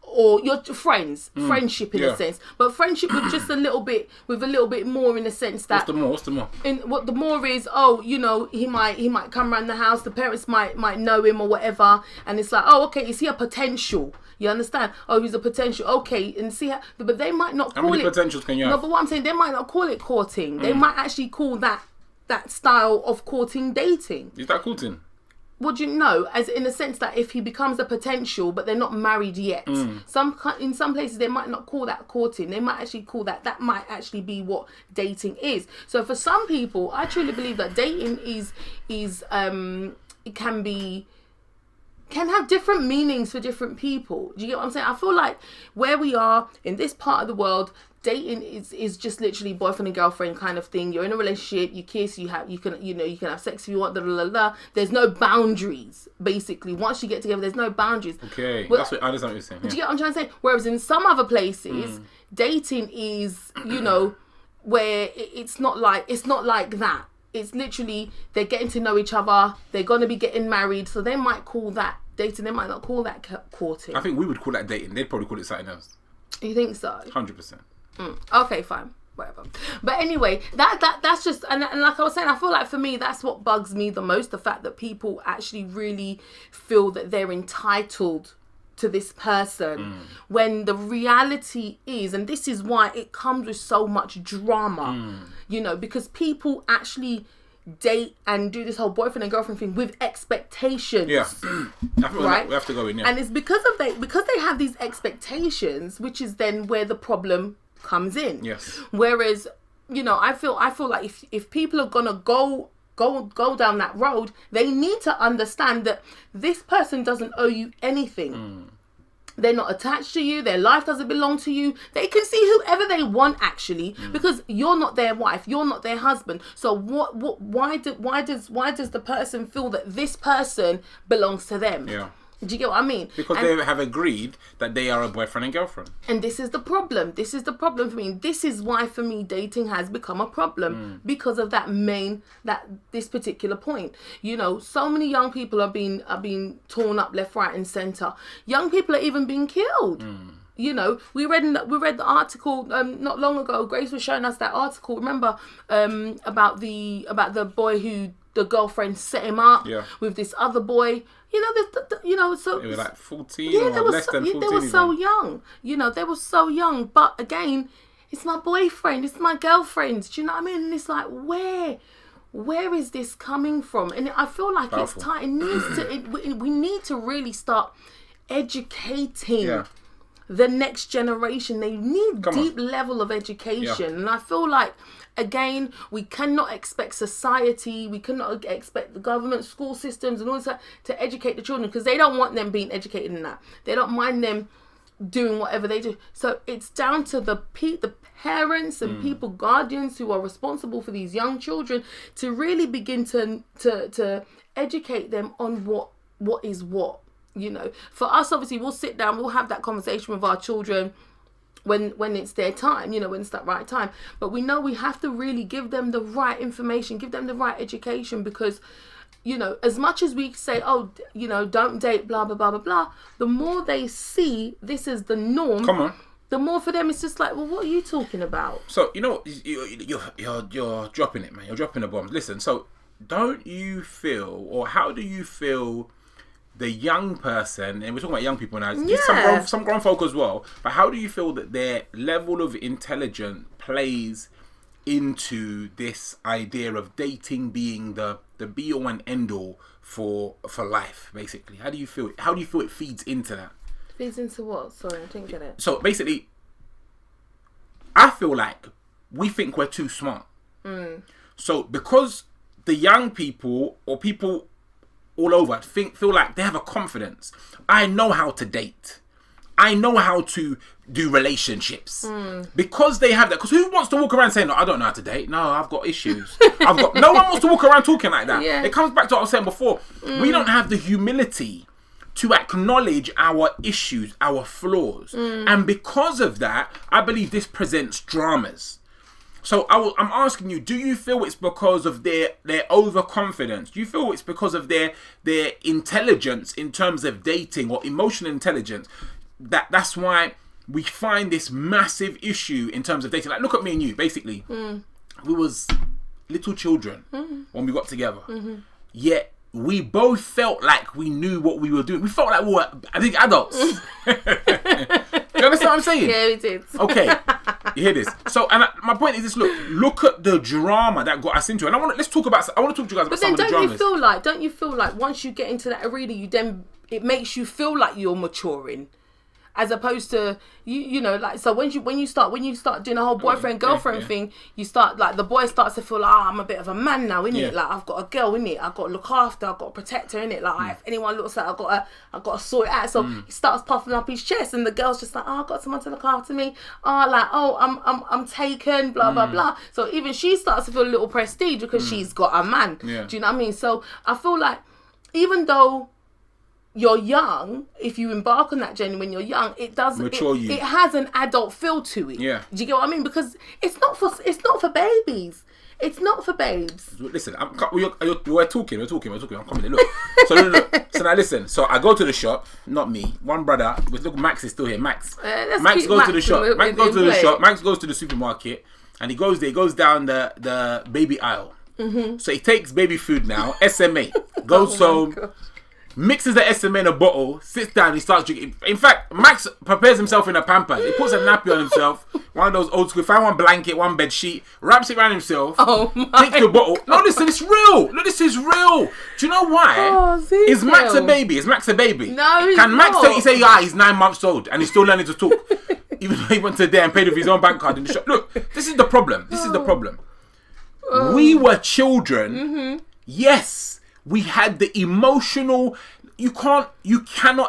or your friends, friendship in a sense, but friendship with just a little bit more, in the sense that what's the more? What the more is, oh, you know, he might come around the house, the parents might know him or whatever, and it's like, oh, okay, is he a potential? You understand? Oh, he's a potential. Okay, and see how, but they might not call it. How many potentials can you have? No, but what I'm saying, they might not call it courting. They might actually call that style of courting dating. Is that courting? Would you know, as in the sense that if he becomes a potential, but they're not married yet, in some places they might not call that courting. They might actually call that might actually be what dating is. So for some people, I truly believe that dating is it can have different meanings for different people. Do you get what I'm saying? I feel like where we are in this part of the world, dating is just literally boyfriend and girlfriend kind of thing. You're in a relationship, you kiss, you can have sex if you want, There's no boundaries, basically. Once you get together, there's no boundaries. Okay, that's what I understand what you're saying. Do you get what I'm trying to say? Whereas in some other places, dating is, you know, where it's not like that. It's literally, they're getting to know each other, they're going to be getting married, so they might call that dating, they might not call that courting. I think we would call that dating. They'd probably call it something else. You think so? 100%. Okay, fine, whatever. But anyway, that's just, and like I was saying, I feel like for me, that's what bugs me the most, the fact that people actually really feel that they're entitled to this person, when the reality is, and this is why it comes with so much drama, you know, because people actually date and do this whole boyfriend and girlfriend thing with expectations. Yeah. Right? We have to go in, yeah. And it's because they have these expectations, which is then where the problem comes in. Yes. Whereas, you know, I feel like if people are gonna go down that road, they need to understand that this person doesn't owe you anything. They're not attached to you. Their life doesn't belong to you. They can see whoever they want, actually, because you're not their wife. You're not their husband. So why does the person feel that this person belongs to them? Yeah. Do you get what I mean? Because they have agreed that they are a boyfriend and girlfriend. And this is the problem. This is the problem for me. This is why, for me, dating has become a problem, because of this particular point. You know, so many young people are being torn up left, right, and centre. Young people are even being killed. You know, we read the article not long ago. Grace was showing us that article. Remember about the boy who the girlfriend set him up with this other boy. You know, so they were like 14 or less than 14. They were so young. You know, they were so young. But again, it's my boyfriend, it's my girlfriend. Do you know what I mean? And it's like, where is this coming from? And I feel like Powerful. It's time. It needs to. We need to really start educating the next generation. They need deep level of education, and I feel like, again, we cannot expect society, we cannot expect the government, school systems and all that to educate the children, because they don't want them being educated in that. They don't mind them doing whatever they do. So it's down to the parents and people, guardians who are responsible for these young children, to really begin to educate them on what is what. You know, for us, obviously, we'll sit down, we'll have that conversation with our children when it's their time, you know, when it's that right time. But we know we have to really give them the right information, give them the right education, because, you know, as much as we say, oh, you know, don't date, blah, blah, blah, blah, blah, the more they see this is the norm. Come on. The more for them, it's just like, well, what are you talking about? So, you know, you're dropping it, man. You're dropping the bombs. Listen, so don't you feel, or how do you feel the young person, and we're talking about young people now, some grown folk as well, but how do you feel that their level of intelligence plays into this idea of dating being the be all and end all for life, basically? How do you feel it feeds into that? Feeds into what? Sorry, I didn't get it. So basically, I feel like we think we're too smart. So because the young people, or people all over, feel like they have a confidence. I know how to date. I know how to do relationships. Because they have that. Because who wants to walk around saying, no, I don't know how to date. No, I've got issues. No one wants to walk around talking like that. Yeah. It comes back to what I was saying before. We don't have the humility to acknowledge our issues, our flaws. And because of that, I believe this presents dramas. So I'm asking you, do you feel it's because of their overconfidence? Do you feel it's because of their intelligence in terms of dating, or emotional intelligence? That's why we find this massive issue in terms of dating. Like, look at me and you, basically. We was little children when we got together. Yet we both felt like we knew what we were doing. We felt like we were, I think, adults. Do you understand what I'm saying? Yeah, we did. Okay, you hear this? So, and my point is this: look at the drama that got us into it. And I want to talk to you guys about some of the dramas. But then, don't you feel like once you get into that arena, it makes you feel like you're maturing, as opposed to you know, like, so when you start doing a whole boyfriend girlfriend thing, you start, like, the boy starts to feel like, I'm a bit of a man now, innit? Like, I've got a girl, innit? I've got to look after, I've got to protect her, innit? Like, if anyone looks at her, I've got to sort it out. So he starts puffing up his chest, and the girl's just like, oh, I've got someone to look after me. Oh, like, oh, I'm taken, blah blah blah. So even she starts to feel a little prestige because she's got a man. Do you know what I mean? So I feel like, even though you're young, if you embark on that journey when you're young, it does mature you. It has an adult feel to it. Yeah. Do you get what I mean? Because it's not for babies. It's not for babes. Listen, we're talking. I'm coming in. Look. So now listen. So I go to the shop. Not me. One brother. Look, Max is still here. Max goes to the shop. Max goes to the shop. Max goes to the supermarket, and he goes there. He goes down the baby aisle. So he takes baby food now. SMA goes home. God. Mixes the SMA in a bottle, sits down, he starts drinking. In fact, Max prepares himself in a pamper. He puts a nappy on himself, one of those old school, find one blanket, one bed sheet, wraps it around himself, takes the bottle. No, listen, it's real. Look, this is real. Do you know why? Is Max a baby? No, he's Can Max not. Say, he's 9 months old and he's still learning to talk? Even though he went to there and paid with his own bank card in the shop. Look, this is the problem. We were children. Yes. We had the emotional. You cannot.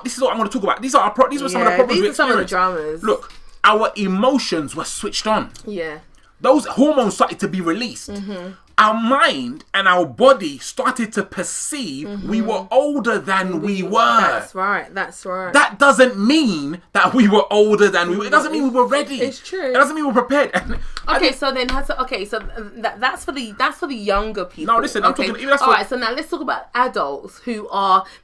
This is what I'm going to talk about. These were some of the problems. These are some of the dramas. Look, our emotions were switched on. Yeah. Those hormones started to be released. Our mind and our body started to perceive we were older than we were. That's right. That doesn't mean that we were older than we were. It doesn't mean we were ready. It's true. It doesn't mean we're prepared. So that's for the younger people. No, listen, I'm talking. All right, so now let's talk about adults who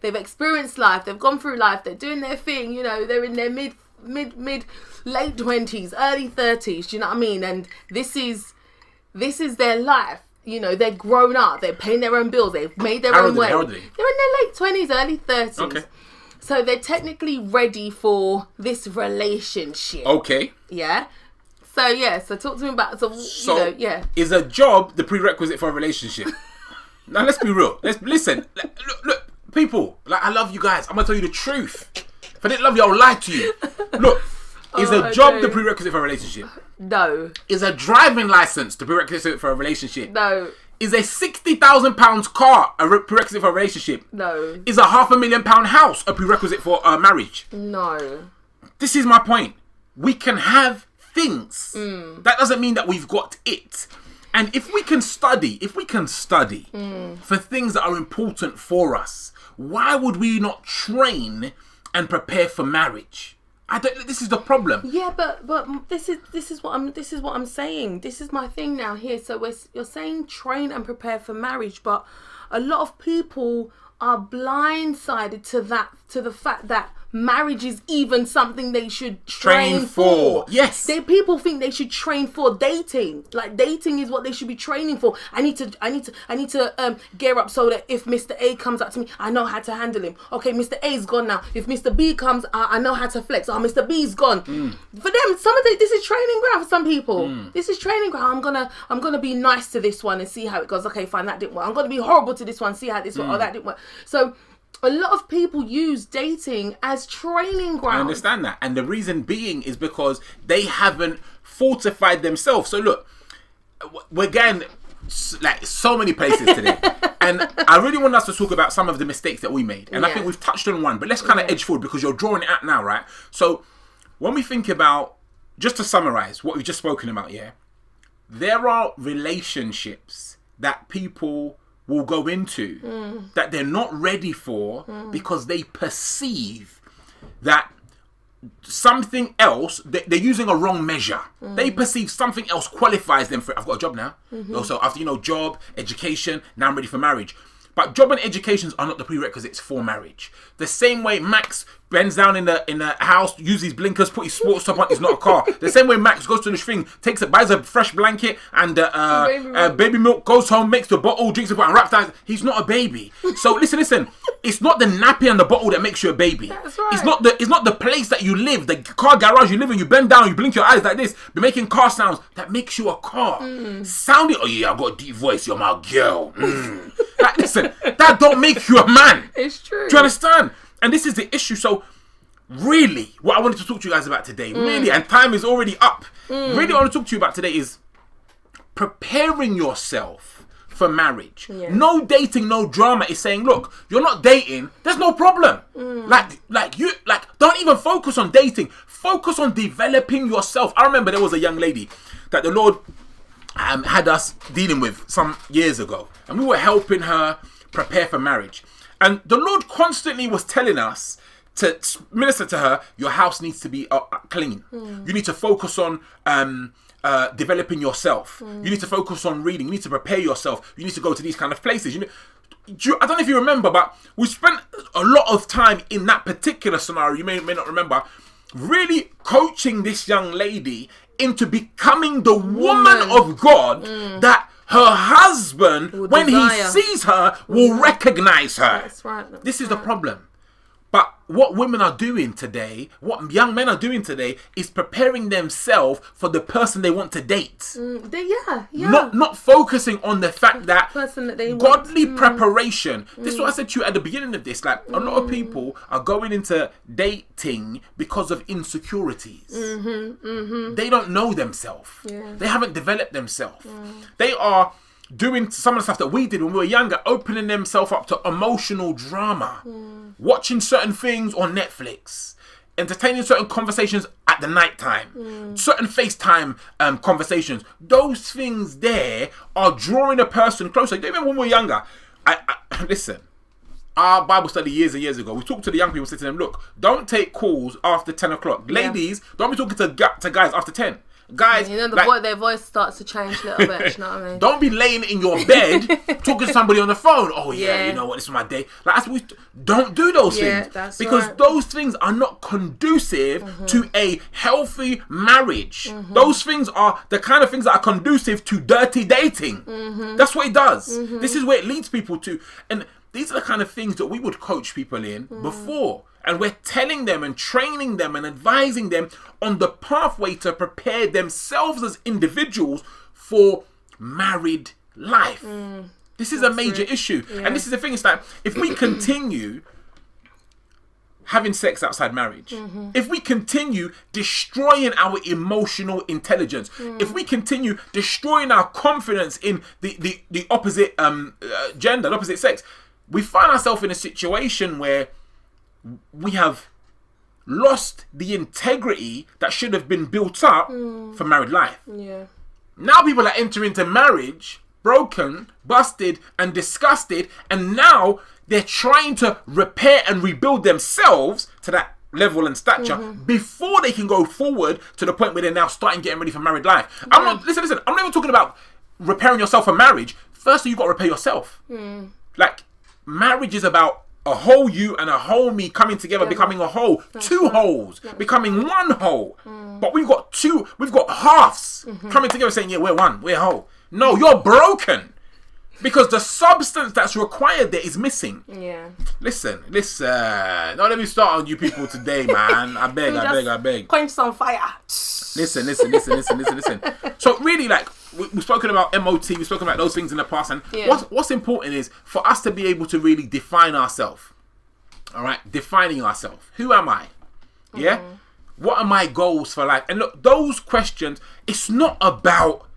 they've experienced life, they've gone through life, they're doing their thing. You know, they're in their mid late 20s, early 30s. Do you know what I mean? And this is their life. You know, they're grown up, they're paying their own bills, they've made their own way. They're in their late 20s, early 30s. Okay. So they're technically ready for this relationship. Okay. Yeah. So talk to me about Is a job the prerequisite for a relationship? Now let's be real. Listen. Look, people. Like, I love you guys. I'm gonna tell you the truth. If I didn't love you, I would lie to you. Look. Is a job the prerequisite for a relationship? No. Is a driving license the prerequisite for a relationship? No. Is a £60,000 car a prerequisite for a relationship? No. Is a £500,000 house a prerequisite for a marriage? No. This is my point. We can have things. That doesn't mean that we've got it. And if we can study for things that are important for us, why would we not train and prepare for marriage? This is the problem. Yeah, but this is what I'm saying. This is my thing now here. So you're saying train and prepare for marriage, but a lot of people are blindsided to the fact that marriage is even something they should train for. Yes. People think they should train for dating. Like, dating is what they should be training for. I need to gear up so that if Mr. A comes up to me, I know how to handle him. Okay, Mr. A's gone now. If Mr. B comes, I know how to flex. Oh, Mr. B's gone. For them, this is training ground for some people. This is training ground. I'm gonna be nice to this one and see how it goes. Okay, fine, that didn't work. I'm gonna be horrible to this one, see how this works. Oh, that didn't work. So a lot of people use dating as training ground. I understand that. And the reason being is because they haven't fortified themselves. So look, we're getting like so many places today. And I really want us to talk about some of the mistakes that we made. And I think we've touched on one, but let's kind of edge forward because you're drawing it out now, right? So when we think about, just to summarize what we've just spoken about, there are relationships that people will go into that they're not ready for because they perceive that something else, they're using a wrong measure. They perceive something else qualifies them for, I've got a job now. Also, after, job, education, now I'm ready for marriage. But job and educations are not the prerequisites for marriage. The same way Max bends down in the house, uses his blinkers, put his sports top on, it's not a car. The same way Max goes to the thing, buys a fresh blanket and baby milk, goes home, makes the bottle, drinks the bottle and wraps that. He's not a baby. So listen. It's not the nappy and the bottle that makes you a baby. That's right. It's not the place that you live, the car garage you live in, you bend down, you blink your eyes like this, be making car sounds that makes you a car. Sounding, oh yeah, I've got a deep voice, you're my girl. Like, listen, that don't make you a man. It's true. Do you understand? And this is the issue. So really, what I wanted to talk to you guys about today, really, and time is already up. Really, what I want to talk to you about today is preparing yourself for marriage. No dating, no drama is saying, look, you're not dating, there's no problem. Don't even focus on dating. Focus on developing yourself. I remember there was a young lady that the Lord had us dealing with some years ago, and we were helping her prepare for marriage. And the Lord constantly was telling us to minister to her, your house needs to be clean. You need to focus on developing yourself. You need to focus on reading. You need to prepare yourself. You need to go to these kind of places. I don't know if you remember, but we spent a lot of time in that particular scenario, you may not remember, really coaching this young lady into becoming the woman of God that her husband, when he sees her, will recognize her. That's right. This is the problem. But what women are doing today, what young men are doing today, is preparing themselves for the person they want to date. Not focusing on the fact that godly preparation. This is what I said to you at the beginning of this. Like, a lot of people are going into dating because of insecurities. They don't know themselves. They haven't developed themselves. They are doing some of the stuff that we did when we were younger, opening themselves up to emotional drama, watching certain things on Netflix, entertaining certain conversations at the night time, certain FaceTime conversations. Those things there are drawing a person closer. Even when we were younger, listen, our Bible study years and years ago, we talked to the young people, said to them, look, don't take calls after 10 o'clock. Ladies, don't be talking to guys after 10. Guys, their voice starts to change a little bit. You know what I mean? Don't be laying in your bed talking to somebody on the phone. Oh yeah, you know what? This is my day. Don't do those things because those things are not conducive to a healthy marriage. Those things are the kind of things that are conducive to dirty dating. That's what it does. This is where it leads people to, and these are the kind of things that we would coach people in before. And we're telling them and training them and advising them on the pathway to prepare themselves as individuals for married life. This is a major issue. And this is the thing, it's like, if we continue having sex outside marriage, if we continue destroying our emotional intelligence, if we continue destroying our confidence in the opposite gender, the opposite sex, we find ourselves in a situation where we have lost the integrity that should have been built up for married life. Yeah. Now people are entering into marriage broken, busted, and disgusted, and now they're trying to repair and rebuild themselves to that level and stature before they can go forward to the point where they're now starting getting ready for married life. I'm not listen. I'm not even talking about repairing yourself for marriage. First, you've got to repair yourself. Like, marriage is about a whole you and a whole me coming together, becoming a whole. Two wholes, becoming one whole. But we've got halves coming together saying, yeah, we're one, we're whole. No, you're broken. Because the substance that's required there is missing. Yeah. Listen. Don't let me start on you people today, man. I beg. Quench some fire. Listen. So really, like, we've spoken about MOT, we've spoken about those things in the past, and what's important is for us to be able to really define ourselves. All right? Defining ourselves. Who am I? Yeah? What are my goals for life? And look, those questions, it's not about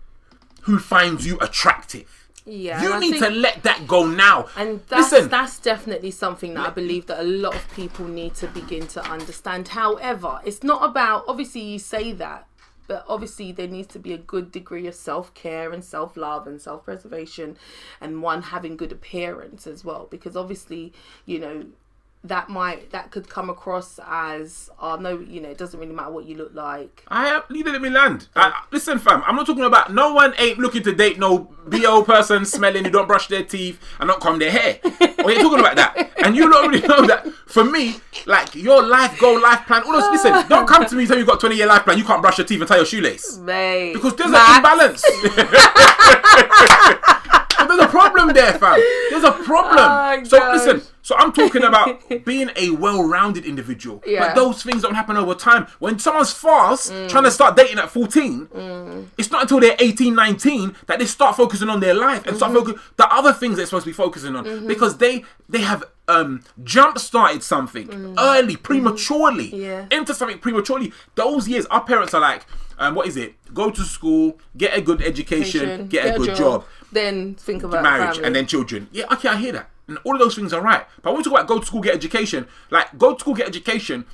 who finds you attractive. Yeah, you need to let that go now. And that's definitely something that I believe that a lot of people need to begin to understand. However, it's not about, obviously you say that, but obviously there needs to be a good degree of self-care and self-love and self-preservation, and one having good appearance as well. Because obviously, you know, that could come across as, oh no, you know, it doesn't really matter what you look like. Let me land. Listen, fam, I'm not talking about, no one ain't looking to date no BO person smelling who don't brush their teeth and not comb their hair. We ain't talking about that. And you don't really know that. For me, like, your life goal, life plan, all those, listen, don't come to me and tell you got 20-year life plan, you can't brush your teeth and tie your shoelace. Mate. Because there's an imbalance. There's a problem there, fam. There's a problem. Oh, so gosh. listen. So I'm talking about being a well-rounded individual. Yeah. But those things don't happen over time. When someone's fast, trying to start dating at 14, it's not until they're 18, 19 that they start focusing on their life and start focusing the other things they're supposed to be focusing on. Because they have jump-started something early, prematurely, into something prematurely. Those years, our parents are like, what is it? Go to school, get a good education, get a good job. Then think about marriage, family. and then children. Yeah, okay, I hear that. And all of those things are right. But when we talk about go to school, get education, like, go to school, get education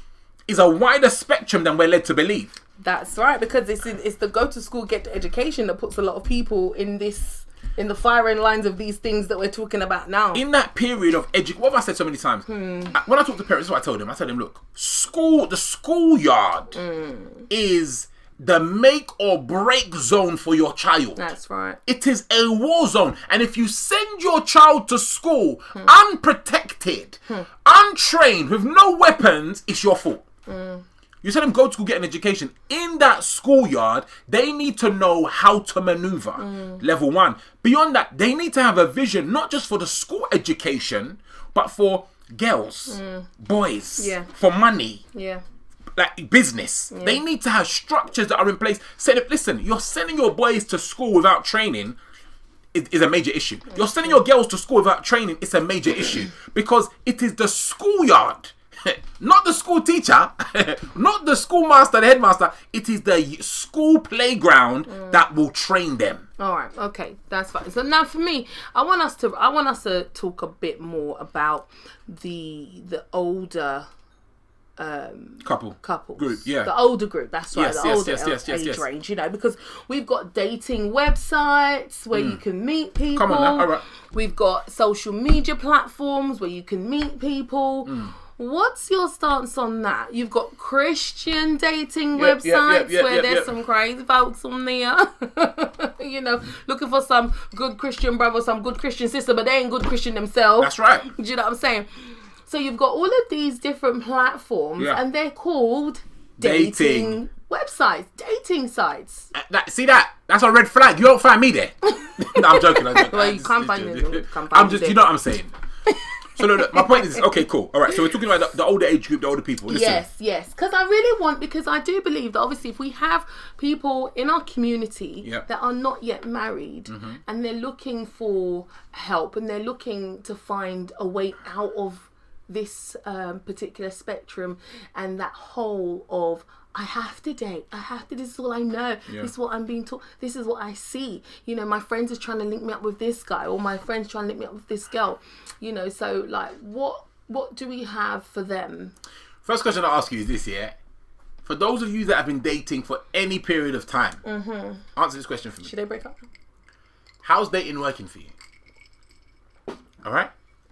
is a wider spectrum than we're led to believe. That's right, because it's the go to school, get education that puts a lot of people in the firing lines of these things that we're talking about now. In that period of what have I said so many times? When I talk to parents, this is what I told them. I tell them, look, the schoolyard is the make or break zone for your child. That's right. It is a war zone. And if you send your child to school unprotected, untrained, with no weapons, it's your fault. You tell them go to school, get an education. In that schoolyard, they need to know how to maneuver. Level 1. Beyond that, they need to have a vision, not just for the school education, but for girls, boys, for money. Yeah. Like business. They need to have structures that are in place. Listen, you're sending your boys to school without training is a major issue. You're sending your girls to school without training, it's a major issue. Because it is the schoolyard, not the school teacher, not the schoolmaster, the headmaster. It is the school playground that will train them. All right, okay, that's fine. So now for me, I want us to talk a bit more about the older couples group, the older group, that's right. Yes, age range, you know, because we've got dating websites where you can meet people. Come on now. All right. We've got social media platforms where you can meet people. What's your stance on that? You've got Christian dating websites where there's some crazy folks on there, you know, looking for some good Christian brother, some good Christian sister, but they ain't good Christian themselves. That's right. Do you know what I'm saying? So you've got all of these different platforms, and they're called dating websites, dating sites. See that? That's a red flag. You don't find me there. No, I'm joking. Well, you can't find me. You know what I'm saying. So look, my point is, okay, cool. All right, so we're talking about the older age group, the older people. Listen. Yes. Because I do believe that obviously if we have people in our community that are not yet married and they're looking for help and they're looking to find a way out of this particular spectrum and that whole of I have to date, this is all I know, this is what I'm being taught, this is what I see, you know, my friends are trying to link me up with this guy or my friends trying to link me up with this girl, you know, so like what do we have for them? First question I'll ask you is this, yeah? For those of you that have been dating for any period of time, answer this question for me. Should they break up? How's dating working for you? All right?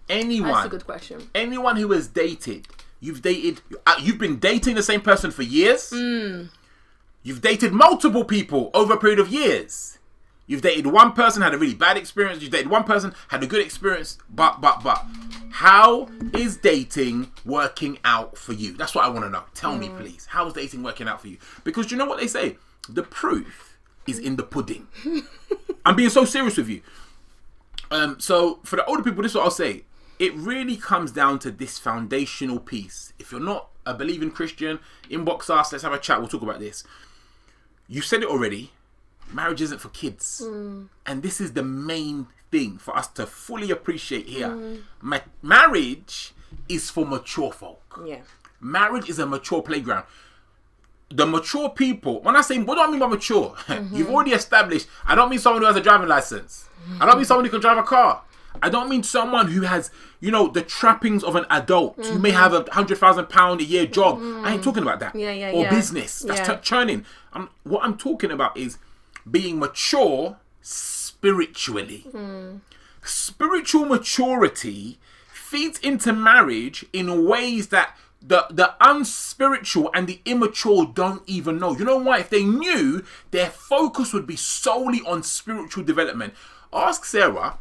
Anyone. That's a good question. Anyone who has dated, you've been dating the same person for years. You've dated multiple people over a period of years. You've dated one person, had a really bad experience. You've dated one person, had a good experience. But. How is dating working out for you? That's what I want to know. Tell me, please. How is dating working out for you? Because you know what they say? The proof is in the pudding. I'm being so serious with you. So for the older people, this is what I'll say. It really comes down to this foundational piece. If you're not a believing Christian, inbox us. Let's have a chat. We'll talk about this. You said it already. Marriage isn't for kids. And this is the main thing for us to fully appreciate here. Marriage is for mature folk. Yeah. Marriage is a mature playground. The mature people, when I say, what do I mean by mature? You've already established, I don't mean someone who has a driving license. I don't mean someone who can drive a car. I don't mean someone who has, the trappings of an adult. You may have £100,000 a year job. I ain't talking about that. Or business. That's churning. What I'm talking about is being mature spiritually. Spiritual maturity feeds into marriage in ways that the unspiritual and the immature don't even know. You know why? If they knew, their focus would be solely on spiritual development. Ask Sarah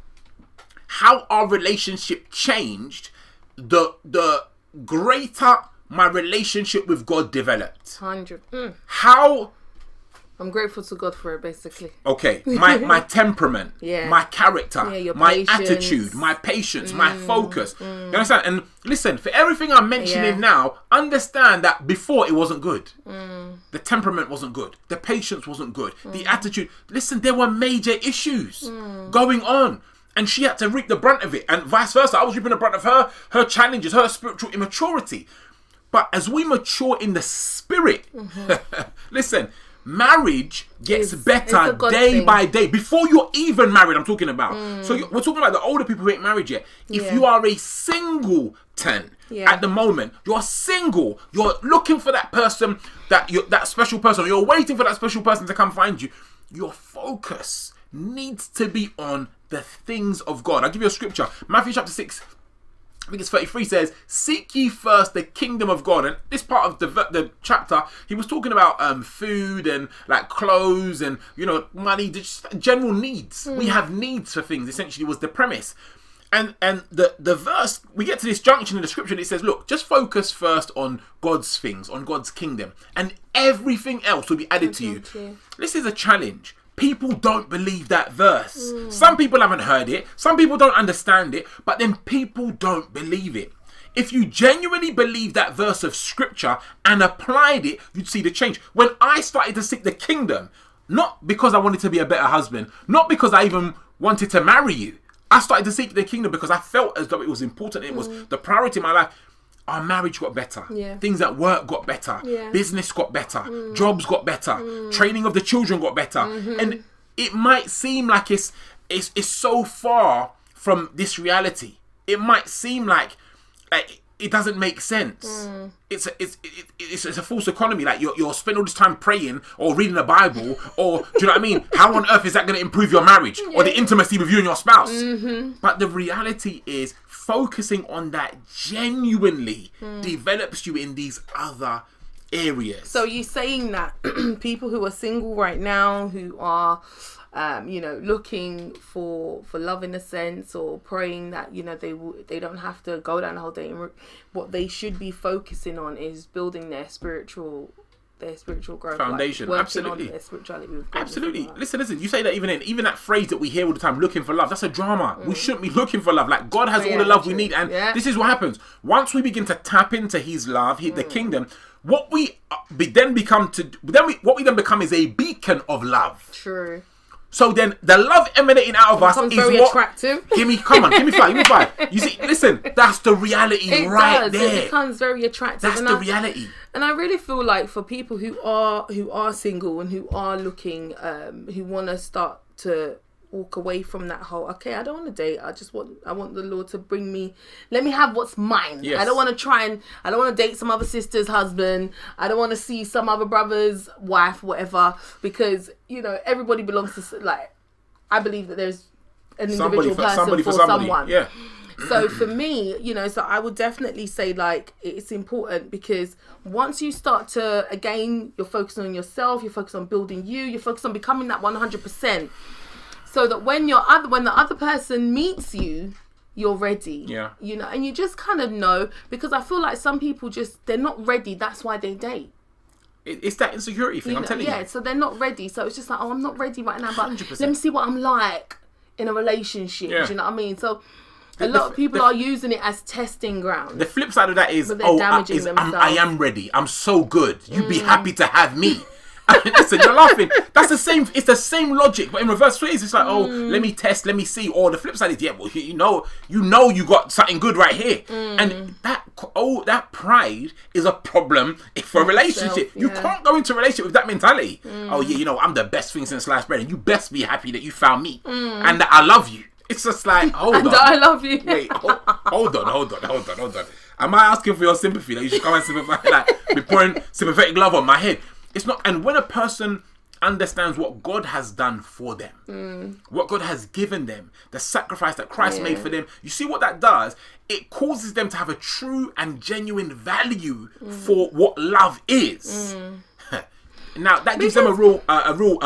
how our relationship changed the greater my relationship with God developed. 100. How... I'm grateful to God for it, basically. Okay, my temperament, my character, my patience. attitude, my patience, my focus. You understand? And listen, for everything I'm mentioning now, understand that before it wasn't good. The temperament wasn't good. The patience wasn't good. The attitude. Listen, there were major issues going on. And she had to reap the brunt of it. And vice versa. I was reaping the brunt of her challenges, her spiritual immaturity. But as we mature in the spirit, listen, marriage gets better day by day. Before you're even married, I'm talking about. So we're talking about the older people who ain't married yet. If you are a singleton at the moment, you're single, you're looking for that person, that special person, you're waiting for that special person to come find you, your focus needs to be on the things of God. I'll give you a scripture. Matthew chapter 6, I think it's 33, says, "Seek ye first the kingdom of God." And this part of the chapter, he was talking about food and like clothes and money, just general needs. We have needs for things, essentially, was the premise. And the verse, we get to this junction in the scripture, and it says, look, just focus first on God's things, on God's kingdom, and everything else will be added to you. This is a challenge. People don't believe that verse. Some people haven't heard it. Some people don't understand it. But then people don't believe it. If you genuinely believe that verse of scripture and applied it, you'd see the change. When I started to seek the kingdom, not because I wanted to be a better husband, not because I even wanted to marry you. I started to seek the kingdom because I felt as though it was important. It was the priority in my life. Our marriage got better. Things at work got better. Business got better. Jobs got better. Training of the children got better. And it might seem like it's so far from this reality. It might seem like it doesn't make sense. It's a false economy. Like you're spending all this time praying or reading the Bible, or do you know what I mean? How on earth is that going to improve your marriage or the intimacy with you and your spouse? But the reality is, focusing on that genuinely develops you in these other areas. So you're saying that people who are single right now, who are looking for love in a sense, or praying that they don't have to go down the whole dating route, what they should be focusing on is building their spiritual growth, foundation, like absolutely, on their spirituality with God. Absolutely. Listen. You say that even that phrase that we hear all the time, looking for love. That's a drama. We shouldn't be looking for love. Like God has all the love we need, and this is what happens once we begin to tap into His love, the kingdom. What we then become is a beacon of love. True. So then the love emanating out of us is very attractive. Give me 5. You see, listen, that's the reality there. It becomes very attractive. That's the reality. And I really feel like for people who are single and who are looking, who want to start to walk away from that whole, okay, I don't want to date. I want the Lord to bring me, let me have what's mine. Yes. I don't want to date some other sister's husband. I don't want to see some other brother's wife, whatever, because, you know, everybody belongs to, like, I believe that there's an individual person for someone. Yeah. So for me, you know, so I would definitely say, like, it's important, because once you start to, again, you're focusing on yourself, you're focused on building you're focused on becoming that 100%, so that when the other person meets you, you're ready. Yeah. You know, and you just kind of know, because I feel like some people they're not ready. That's why they date. It's that insecurity thing, I'm telling you. Yeah, so they're not ready. So it's just like, oh, I'm not ready right now, but 100%. let me see what I'm like in a relationship. Yeah. Do you know what I mean? So a lot of people are using it as testing grounds. The flip side of that is, damaging themselves. I am ready. I'm so good. You'd be happy to have me. Listen, you're laughing. That's the same. It's the same logic, but in reverse ways, it's like, oh, let me test, let me see. Or the flip side is, yeah, well, you know, you got something good right here, and that pride is a problem for a relationship. You can't go into a relationship with that mentality. Oh yeah, you know, I'm the best thing since sliced bread, and you best be happy that you found me and that I love you. It's just like, hold on. I love you. Wait, hold on. Am I asking for your sympathy? That you should come and sympathize, like, be pouring sympathetic love on my head? It's not. And when a person understands what God has done for them, what God has given them, the sacrifice that Christ made for them, you see what that does? It causes them to have a true and genuine value for what love is. Now that gives them a real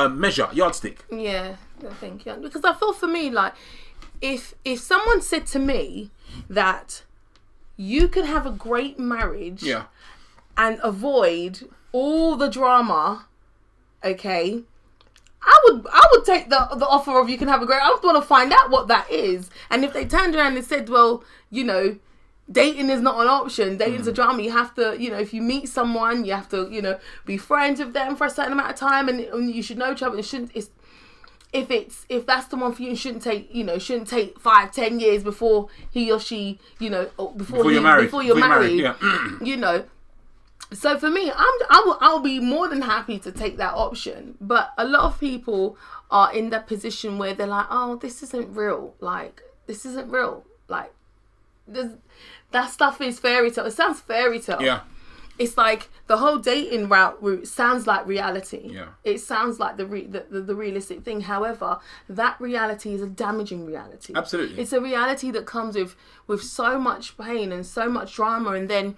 measure, yardstick. Yeah, I think, yeah. Because I feel, for me, like, if someone said to me that you can have a great marriage, and avoid all the drama, okay, I would take the offer of you can have a great, I would want to find out what that is. And if they turned around and said, well, you know, dating is not an option, dating's a drama, you have to, you know, if you meet someone, you have to, you know, be friends with them for a certain amount of time, and you should know each other. If that's the one for you, it shouldn't take 5-10 years before he or she, you know, before you're married, you know. So for me, I'll be more than happy to take that option. But a lot of people are in that position where they're like, oh, this isn't real. Like, this isn't real. Like, that stuff is fairy tale. It sounds fairy tale. Yeah. It's like the whole dating route sounds like reality. Yeah. It sounds like the realistic thing. However, that reality is a damaging reality. Absolutely. It's a reality that comes with so much pain and so much drama. And then,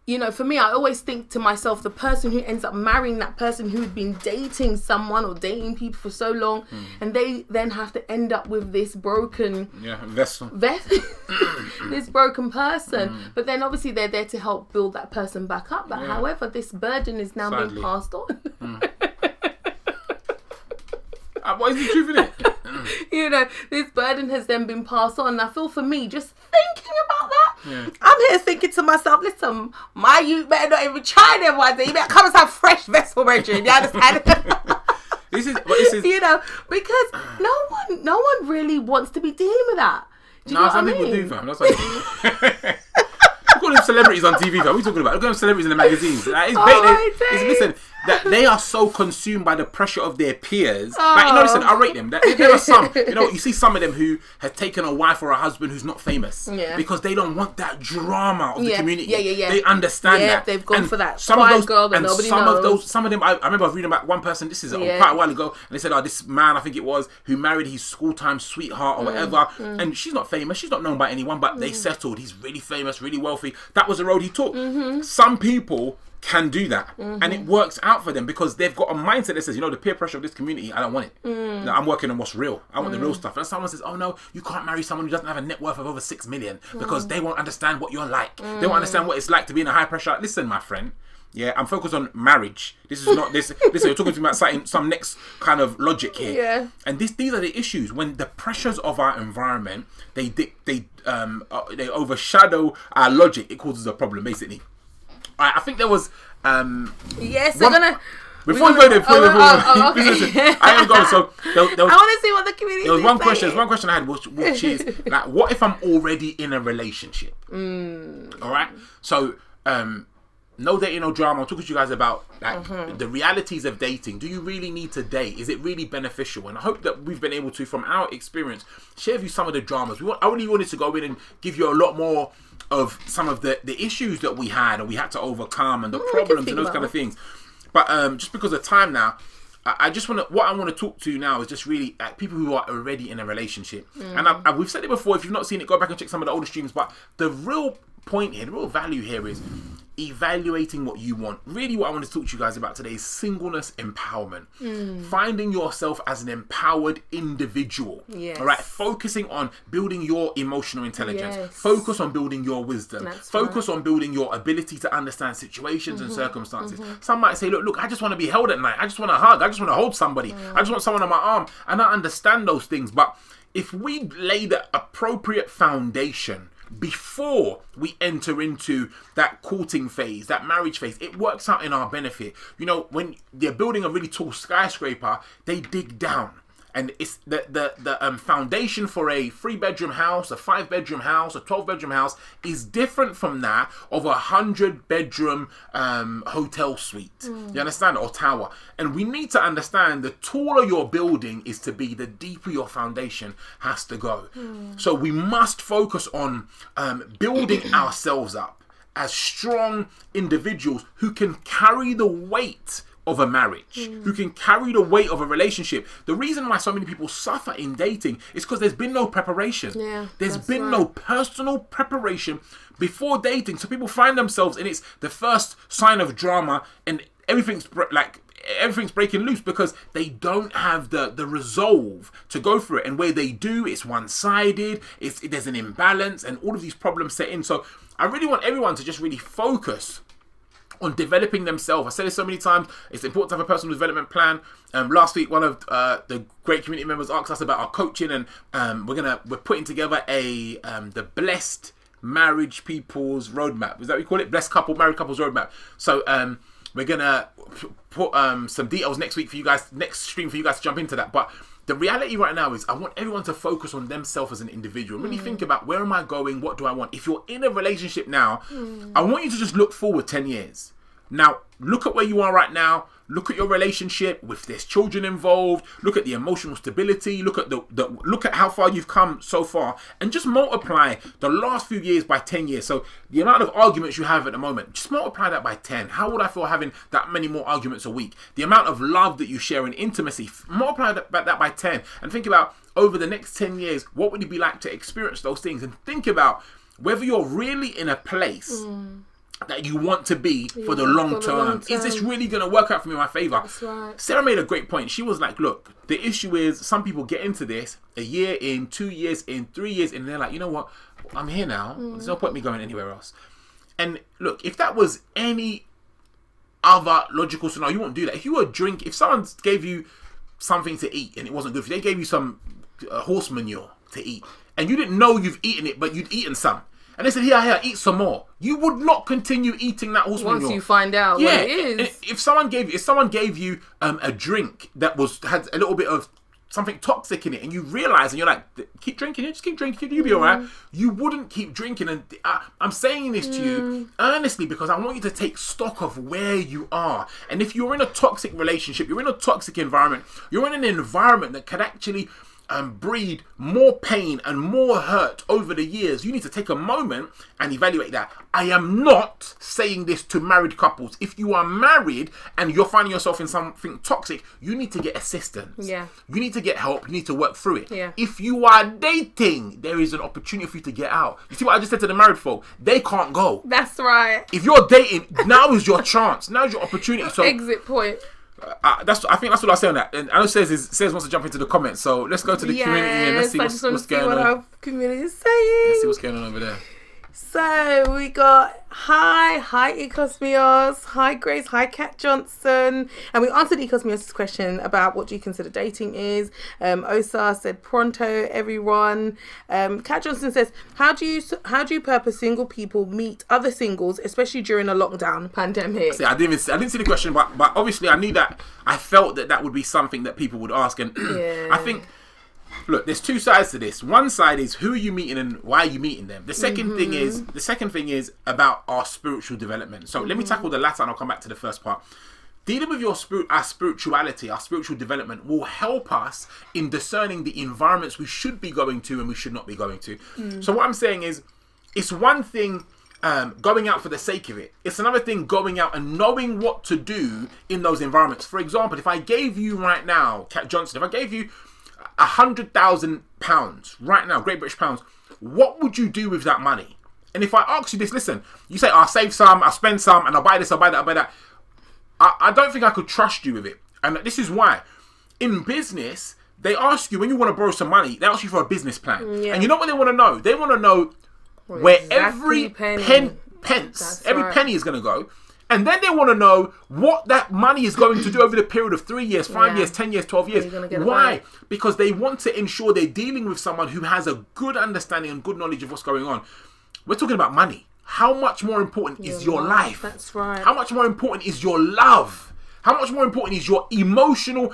you know, for me, I always think to myself, the person who ends up marrying that person who had been dating someone or dating people for so long, and they then have to end up with this broken vessel, this broken person. But then obviously they're there to help build that person back up. But however, this burden is now being passed on. What is the truth in it? You know, this burden has then been passed on. And I feel, for me, just thinking about that, I'm here thinking to myself, listen, my youth better not even try them one day. You better come and have fresh vessel, Reggie. You understand? This is, you know, because no one really wants to be dealing with that. Do you know what I mean? Some people do, fam. That's like, we call them celebrities on TV, fam. What are we talking about? Look at them celebrities in the magazines. Like, listen, that they are so consumed by the pressure of their peers. Like, you know, listen, I rate them. There are some, you know, you see some of them who have taken a wife or a husband who's not famous because they don't want that drama of the community. Yeah. They understand that. They've gone for that. Some of those girl that nobody knows. Some of them, I remember I was reading about one person. This is quite a while ago, and they said, "Oh, this man, I think it was, who married his school-time sweetheart or whatever, and she's not famous. She's not known by anyone, but they settled. He's really famous, really wealthy. That was the road he took. Some people can do that, and it works out for them because they've got a mindset that says, you know, the peer pressure of this community, I don't want it. No, I'm working on what's real. I want the real stuff. And someone says, oh no, you can't marry someone who doesn't have a net worth of over 6 million because they won't understand what you're like. They won't understand what it's like to be in a high pressure. Listen, my friend. Yeah, I'm focused on marriage. This is not this. Listen, you're talking to me about some next kind of logic here. Yeah. And these are the issues when the pressures of our environment they overshadow our logic. It causes a problem, basically. I think there was. Yes, they're gonna. Before we go there, okay. Listen, I am going. So there was, I want to see what the community. There was one question. One question I had, which is like, what if I'm already in a relationship? All right. So No dating, no drama. I'm talking to you guys about like the realities of dating. Do you really need to date? Is it really beneficial? And I hope that we've been able to, from our experience, share with you some of the dramas. I really wanted to go in and give you a lot more of some of the issues that we had and we had to overcome and the problems and those kind of things. But just because of time now, I just want to. What I want to talk to now is just really people who are already in a relationship. And we've said it before. If you've not seen it, go back and check some of the older streams. But the real point here, the real value here is evaluating what you want. Really what I want to talk to you guys about today is singleness empowerment. Finding yourself as an empowered individual. All right, focusing on building your emotional intelligence. Focus on building your wisdom. Focus on building your ability to understand situations and circumstances. Some might say, look, I just want to be held at night. I just want to hug. I just want to hold somebody. I just want someone on my arm. And I understand those things. But if we lay the appropriate foundation before we enter into that courting phase, that marriage phase, it works out in our benefit. You know, when they're building a really tall skyscraper, they dig down. And it's the foundation for a 3-bedroom house, a 5-bedroom house, a 12-bedroom house is different from that of a 100-bedroom hotel suite. You understand? Or tower. And we need to understand the taller your building is to be, the deeper your foundation has to go. So we must focus on building ourselves up as strong individuals who can carry the weight of a marriage, who can carry the weight of a relationship. The reason why so many people suffer in dating is because there's been no preparation. There's been no personal preparation before dating. So people find themselves, and it's the first sign of drama, and everything's breaking loose because they don't have the resolve to go through it. And where they do, it's one-sided, there's an imbalance, and all of these problems set in. So I really want everyone to just really focus on developing themselves. I said this so many times, it's important to have a personal development plan. Last week, one of the great community members asked us about our coaching, and we're putting together the Blessed Marriage People's Roadmap. Is that what we call it? Blessed Married Couples Roadmap. So we're gonna put some details next week for you guys, next stream for you guys to jump into that. But the reality right now is I want everyone to focus on themselves as an individual. Really think about, where am I going? What do I want? If you're in a relationship now, I want you to just look forward 10 years. Now, look at where you are right now. Look at your relationship with there's children involved. Look at the emotional stability. Look at look at how far you've come so far, and just multiply the last few years by 10 years. So the amount of arguments you have at the moment, just multiply that by 10. How would I feel having that many more arguments a week? The amount of love that you share in intimacy, multiply that by 10, and think about over the next 10 years, what would it be like to experience those things? And think about whether you're really in a place that you want to be for the long term. Is this really going to work out for me in my favor? That's right. Sarah made a great point. She was like, look, the issue is some people get into this a year in, 2 years in, 3 years in, and they're like, you know what? I'm here now. There's no point me going anywhere else. And look, if that was any other logical scenario, you wouldn't do that. If someone gave you something to eat and it wasn't good for you, they gave you some horse manure to eat, and you didn't know you've eaten it, but you'd eaten some, and they said, here, eat some more, you would not continue eating that horse manure. Once you find out what it is. If someone gave you a drink that had a little bit of something toxic in it, and you realize, and you're like, keep drinking, just keep drinking, you'll be alright, you wouldn't keep drinking. And I'm saying this to you earnestly because I want you to take stock of where you are. And if you're in a toxic relationship, you're in a toxic environment, you're in an environment that could actually breed more pain and more hurt over the years, you need to take a moment and evaluate that. I am not saying this to married couples. If you are married and you're finding yourself in something toxic, you need to get assistance. You need to get help. You need to work through it. If you are dating, there is an opportunity for you to get out. You see what I just said to the married folk? They can't go. That's right. If you're dating, now is your chance. Now is your opportunity. So exit point. I think that's what I say on that. And I know Says wants to jump into the comments, so let's go to the community and let's see what's going on. Our community is saying. Let's see what's going on over there. So we got hi Ecosmios, hi Grace, hi Kat Johnson, and we answered Ecosmios' question about what do you consider dating is. Osa said pronto everyone. Kat Johnson says how do you purpose single people meet other singles, especially during a lockdown pandemic? See, I didn't see the question, but obviously I knew that. I felt that would be something that people would ask, and I think look, there's two sides to this. One side is who are you meeting and why are you meeting them. The second thing is about our spiritual development. So let me tackle the latter and I'll come back to the first part. Dealing with our spirituality, our spiritual development will help us in discerning the environments we should be going to and we should not be going to. So what I'm saying is, it's one thing going out for the sake of it. It's another thing going out and knowing what to do in those environments. For example, if I gave you right now, Kat Johnson, if I gave you £100,000 right now, Great British pounds, what would you do with that money? And if I ask you this, listen, you say, I'll save some, I'll spend some, and I'll buy this, I'll buy that, I'll buy that. I don't think I could trust you with it. And this is why. In business, they ask you, when you want to borrow some money, they ask you for a business plan. Yeah. And you know what they want to know? They want to know where every penny is going to go. And then they want to know what that money is going to do over the period of 3 years, 5 years, 10 years, 12 years. Why? Because they want to ensure they're dealing with someone who has a good understanding and good knowledge of what's going on. We're talking about money. How much more important is your life? That's right. How much more important is your love? How much more important is your emotional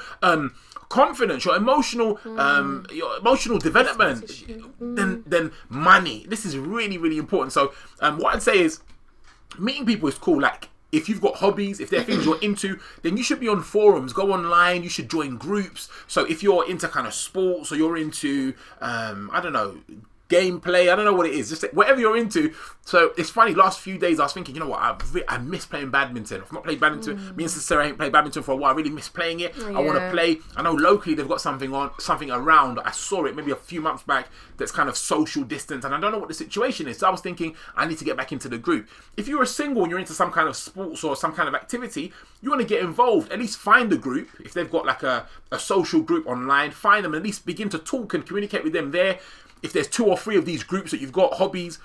confidence, your emotional development than money? This is really, really important. So what I'd say is, meeting people is cool. Like, if you've got hobbies, if there are things you're into, then you should be on forums, go online, you should join groups. So if you're into kind of sports or you're into, I don't know, gameplay, I don't know what it is, just whatever you're into. So it's funny, last few days I was thinking, you know what, I miss playing badminton. I've not played badminton. Me and Sister Sarah ain't played badminton for a while. I really miss playing it. I want to play. I know locally they've got something around. I saw it maybe a few months back that's kind of social distance, and I don't know what the situation is. So I was thinking, I need to get back into the group. If you're a single and you're into some kind of sports or some kind of activity, you want to get involved, at least find a group. If they've got like a social group online, find them and at least begin to talk and communicate with them there. If there's 2 or 3 of these groups that you've got, hobbies,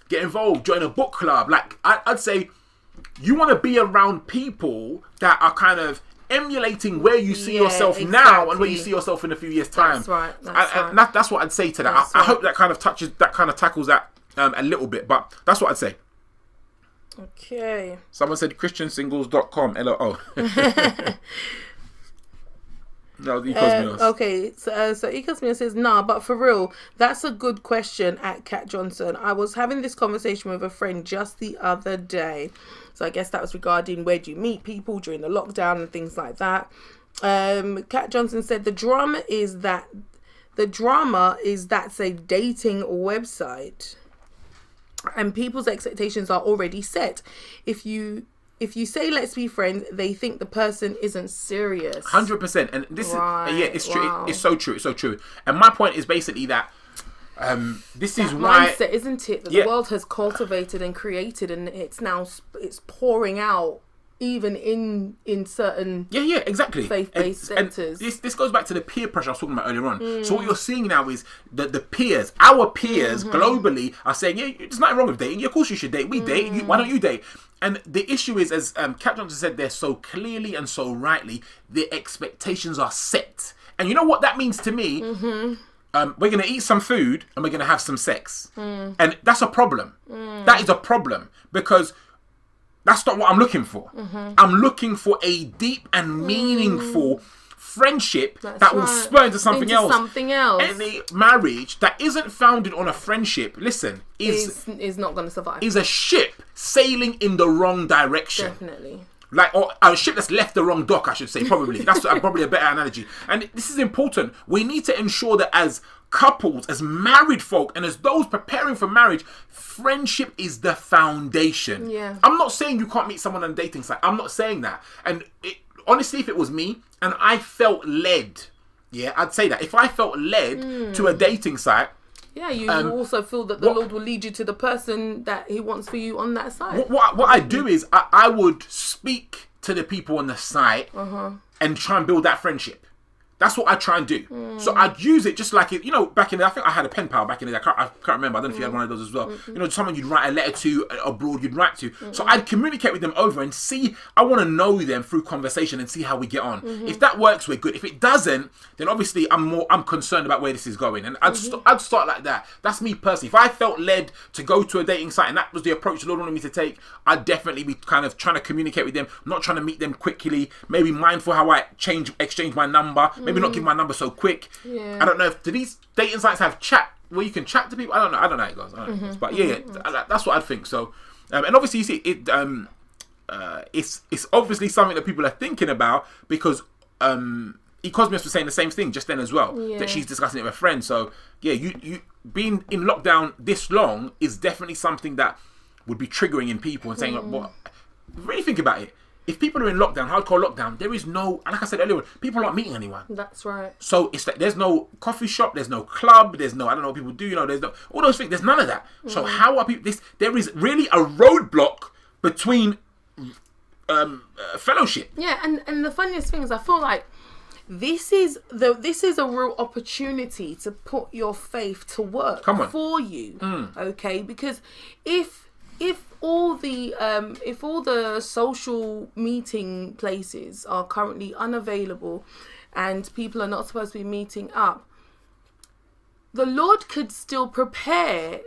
get involved, join a book club. Like, I'd say you want to be around people that are kind of emulating where you see yourself now and where you see yourself in a few years' time. That's right. That's what I'd say to that. I hope that kind of tackles that a little bit, but that's what I'd say. Okay. Someone said christiansingles.com. LOL. No, okay, so Ecosmeo says, nah, but for real, that's a good question at Kat Johnson. I was having this conversation with a friend just the other day. So I guess that was regarding where do you meet people during the lockdown and things like that. Kat Johnson said the drama is that's a dating website and people's expectations are already set. If you say let's be friends, they think the person isn't serious. 100%, and this is true. Wow. It's so true. It's so true. And my point is basically that this is why mindset, isn't it? That the world has cultivated and created, and it's pouring out even in certain exactly faith-based centers. And this goes back to the peer pressure I was talking about earlier on. So what you're seeing now is that the peers, our peers globally, are saying, yeah, there's nothing wrong with dating. Yeah, of course you should date. We date. Why don't you date? And the issue is, as Kat Johnson said there so clearly and so rightly, the expectations are set. And you know what that means to me? We're going to eat some food and we're going to have some sex. And that's a problem. That is a problem, because that's not what I'm looking for. I'm looking for a deep and meaningful friendship that will spur into something else. Any marriage that isn't founded on a friendship, listen, is not going to survive. Is a ship sailing in the wrong direction. Definitely. Like, or a ship that's left the wrong dock, I should say, probably. That's probably a better analogy. And this is important. We need to ensure that as couples, as married folk, and as those preparing for marriage, friendship is the foundation. Yeah. I'm not saying you can't meet someone on a dating site. I'm not saying that. And honestly, if it was me and I felt led, I'd say that. If I felt led to a dating site, you also feel that the Lord will lead you to the person that He wants for you on that site. What I do is I would speak to the people on the site and try and build that friendship. That's what I try and do. So I'd use it just like, back in the day, I think I had a pen pal back in the day. I can't remember. I don't know if you had one of those as well. Someone you'd write a letter to abroad, you'd write to. So I'd communicate with them over and see, I want to know them through conversation and see how we get on. If that works, we're good. If it doesn't, then obviously I'm concerned about where this is going. And I'd start like that. That's me personally. If I felt led to go to a dating site and that was the approach the Lord wanted me to take, I'd definitely be kind of trying to communicate with them, not trying to meet them quickly, maybe mindful how I exchange my number. Maybe not give my number so quick. Yeah. I don't know do these dating sites have chat where you can chat to people? I don't know how it goes. But that's what I think. So, and obviously you see it. It's obviously something that people are thinking about because Cosmius was saying the same thing just then as well, that she's discussing it with a friend. So yeah, you being in lockdown this long is definitely something that would be triggering in people and saying, "What?" Really think about it. If people are in lockdown, hardcore lockdown, there is no, and like I said earlier, people aren't meeting anyone. That's right. So it's like there's no coffee shop, there's no club, there's no, I don't know what people do, there's no, all those things, there's none of that. So how are people, there is really a roadblock between fellowship. Yeah, and the funniest thing is I feel like this is a real opportunity to put your faith to work for you. Okay, because if all the social meeting places are currently unavailable and people are not supposed to be meeting up, the Lord could still prepare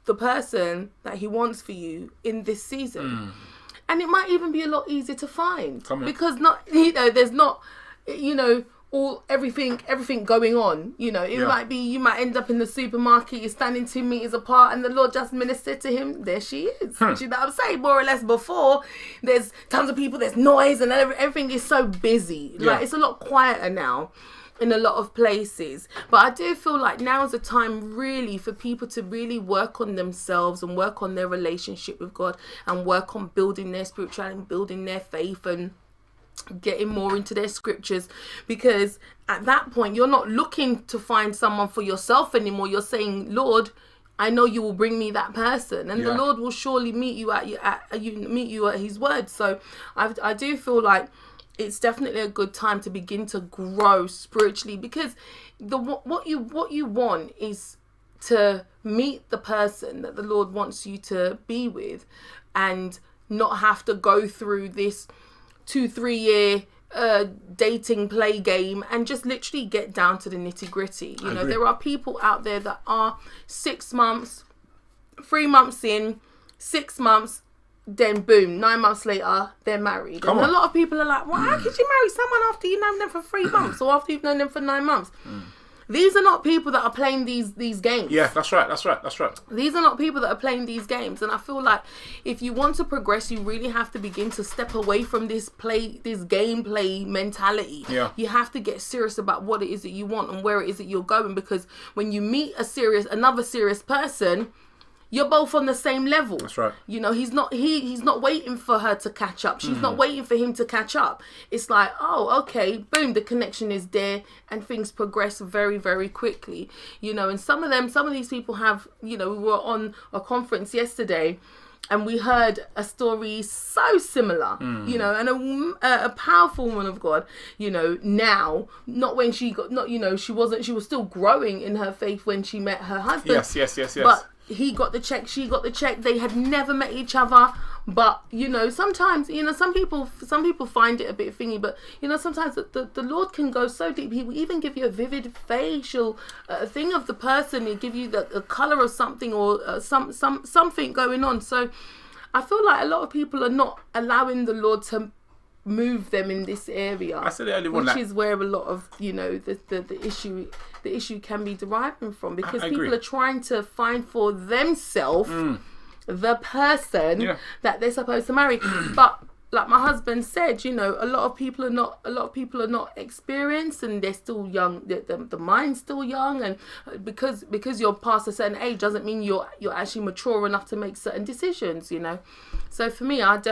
the person that he wants for you in this season. And it might even be a lot easier to find because there's not everything going on. Might be, you might end up in the supermarket, you're standing 2 meters apart and the Lord just ministered to him. There she is. Do you know what I'm saying? More or less before, there's tons of people, there's noise and everything is so busy. Like it's a lot quieter now in a lot of places. But I do feel like now is the time really for people to really work on themselves and work on their relationship with God and work on building their spirituality and building their faith and getting more into their scriptures, because at that point you're not looking to find someone for yourself anymore. You're saying, Lord, I know you will bring me that person, and the Lord will surely meet you at his word. So I do feel like it's definitely a good time to begin to grow spiritually, because what you want is to meet the person that the Lord wants you to be with and not have to go through this 2-3 year dating play game and just literally get down to the nitty-gritty. There are people out there that are 6 months, 3 months in, 6 months, then boom, 9 months later they're married. And a lot of people are like, well, how could you marry someone after you've known them for 3 months or after you've known them for 9 months? These are not people that are playing these games. Yeah, that's right. These are not people that are playing these games. And I feel like if you want to progress, you really have to begin to step away from this gameplay mentality. Yeah. You have to get serious about what it is that you want and where it is that you're going, because when you meet another serious person, you're both on the same level. That's right. He's not waiting for her to catch up. She's not waiting for him to catch up. It's like, oh, okay, boom, the connection is there and things progress very, very quickly. And some of these people have, we were on a conference yesterday and we heard a story so similar, and a powerful woman of God, now, not when she was still growing in her faith when she met her husband. Yes. But he got the check, she got the check. They had never met each other, but sometimes some people find it a bit thingy, but sometimes the Lord can go so deep. He will even give you a vivid facial thing of the person. He'll give you the color of something or something going on. So I feel like a lot of people are not allowing the Lord to move them in this area. I said earlier on, which is where a lot of the issue can be deriving from, because people are trying to find for themselves the person that they're supposed to marry. But like my husband said, a lot of people are not experienced and they're still young. The mind's still young, and because you're past a certain age doesn't mean you're actually mature enough to make certain decisions. So for me, I'm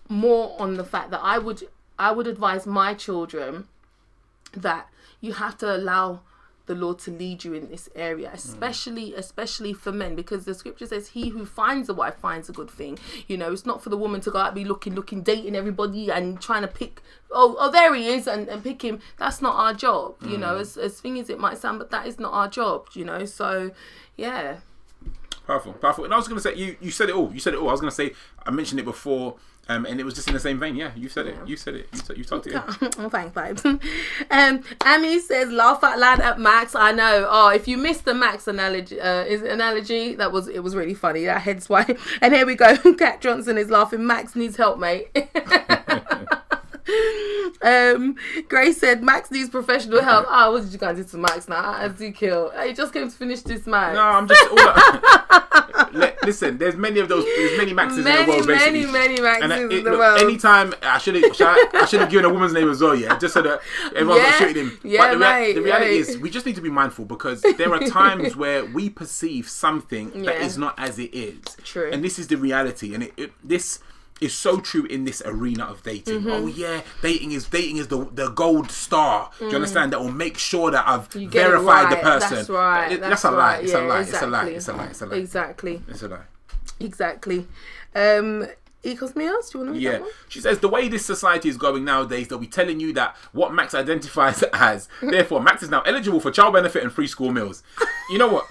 more on the fact that I would advise my children that you have to allow the Lord to lead you in this area, especially for men, because the scripture says he who finds a wife finds a good thing. It's not for the woman to go out and be looking, dating everybody and trying to pick, oh there he is, and pick him. That's not our job, as thing as it might sound, but that is not our job, so yeah. Powerful. And I was going to say, you said it all. I was going to say, I mentioned it before, and it was just in the same vein. Yeah, you said it. You talked it in. Oh, thanks, vibes. Amy says, laugh out loud at Max. I know. Oh, if you missed the Max analogy, it was really funny. That head's why. And here we go. Kat Johnson is laughing. Max needs help, mate. Grace said Max needs professional help. What did you guys do to Max now? Ezekiel, he just came to finish this match. No, I'm just listen, there's many of those. There's many Maxes in the world, basically. Many Maxes in the world. Anytime I should have given a woman's name as well, just so that everyone's not shooting him. Yeah, but the reality is, we just need to be mindful, because there are times where we perceive something that is not as it is. True. And this is the reality, and this is so true in this arena of dating. Oh yeah, dating is the gold star. Do you understand? That will make sure that I've verified the person. That's right. That's a lie. It's a lie. Exactly. It's a lie. Exactly. It's a lie. Exactly. Ecos Mios, do you want to read that one? She says, the way this society is going nowadays, they'll be telling you that what Max identifies as. Therefore, Max is now eligible for child benefit and free school meals. You know what?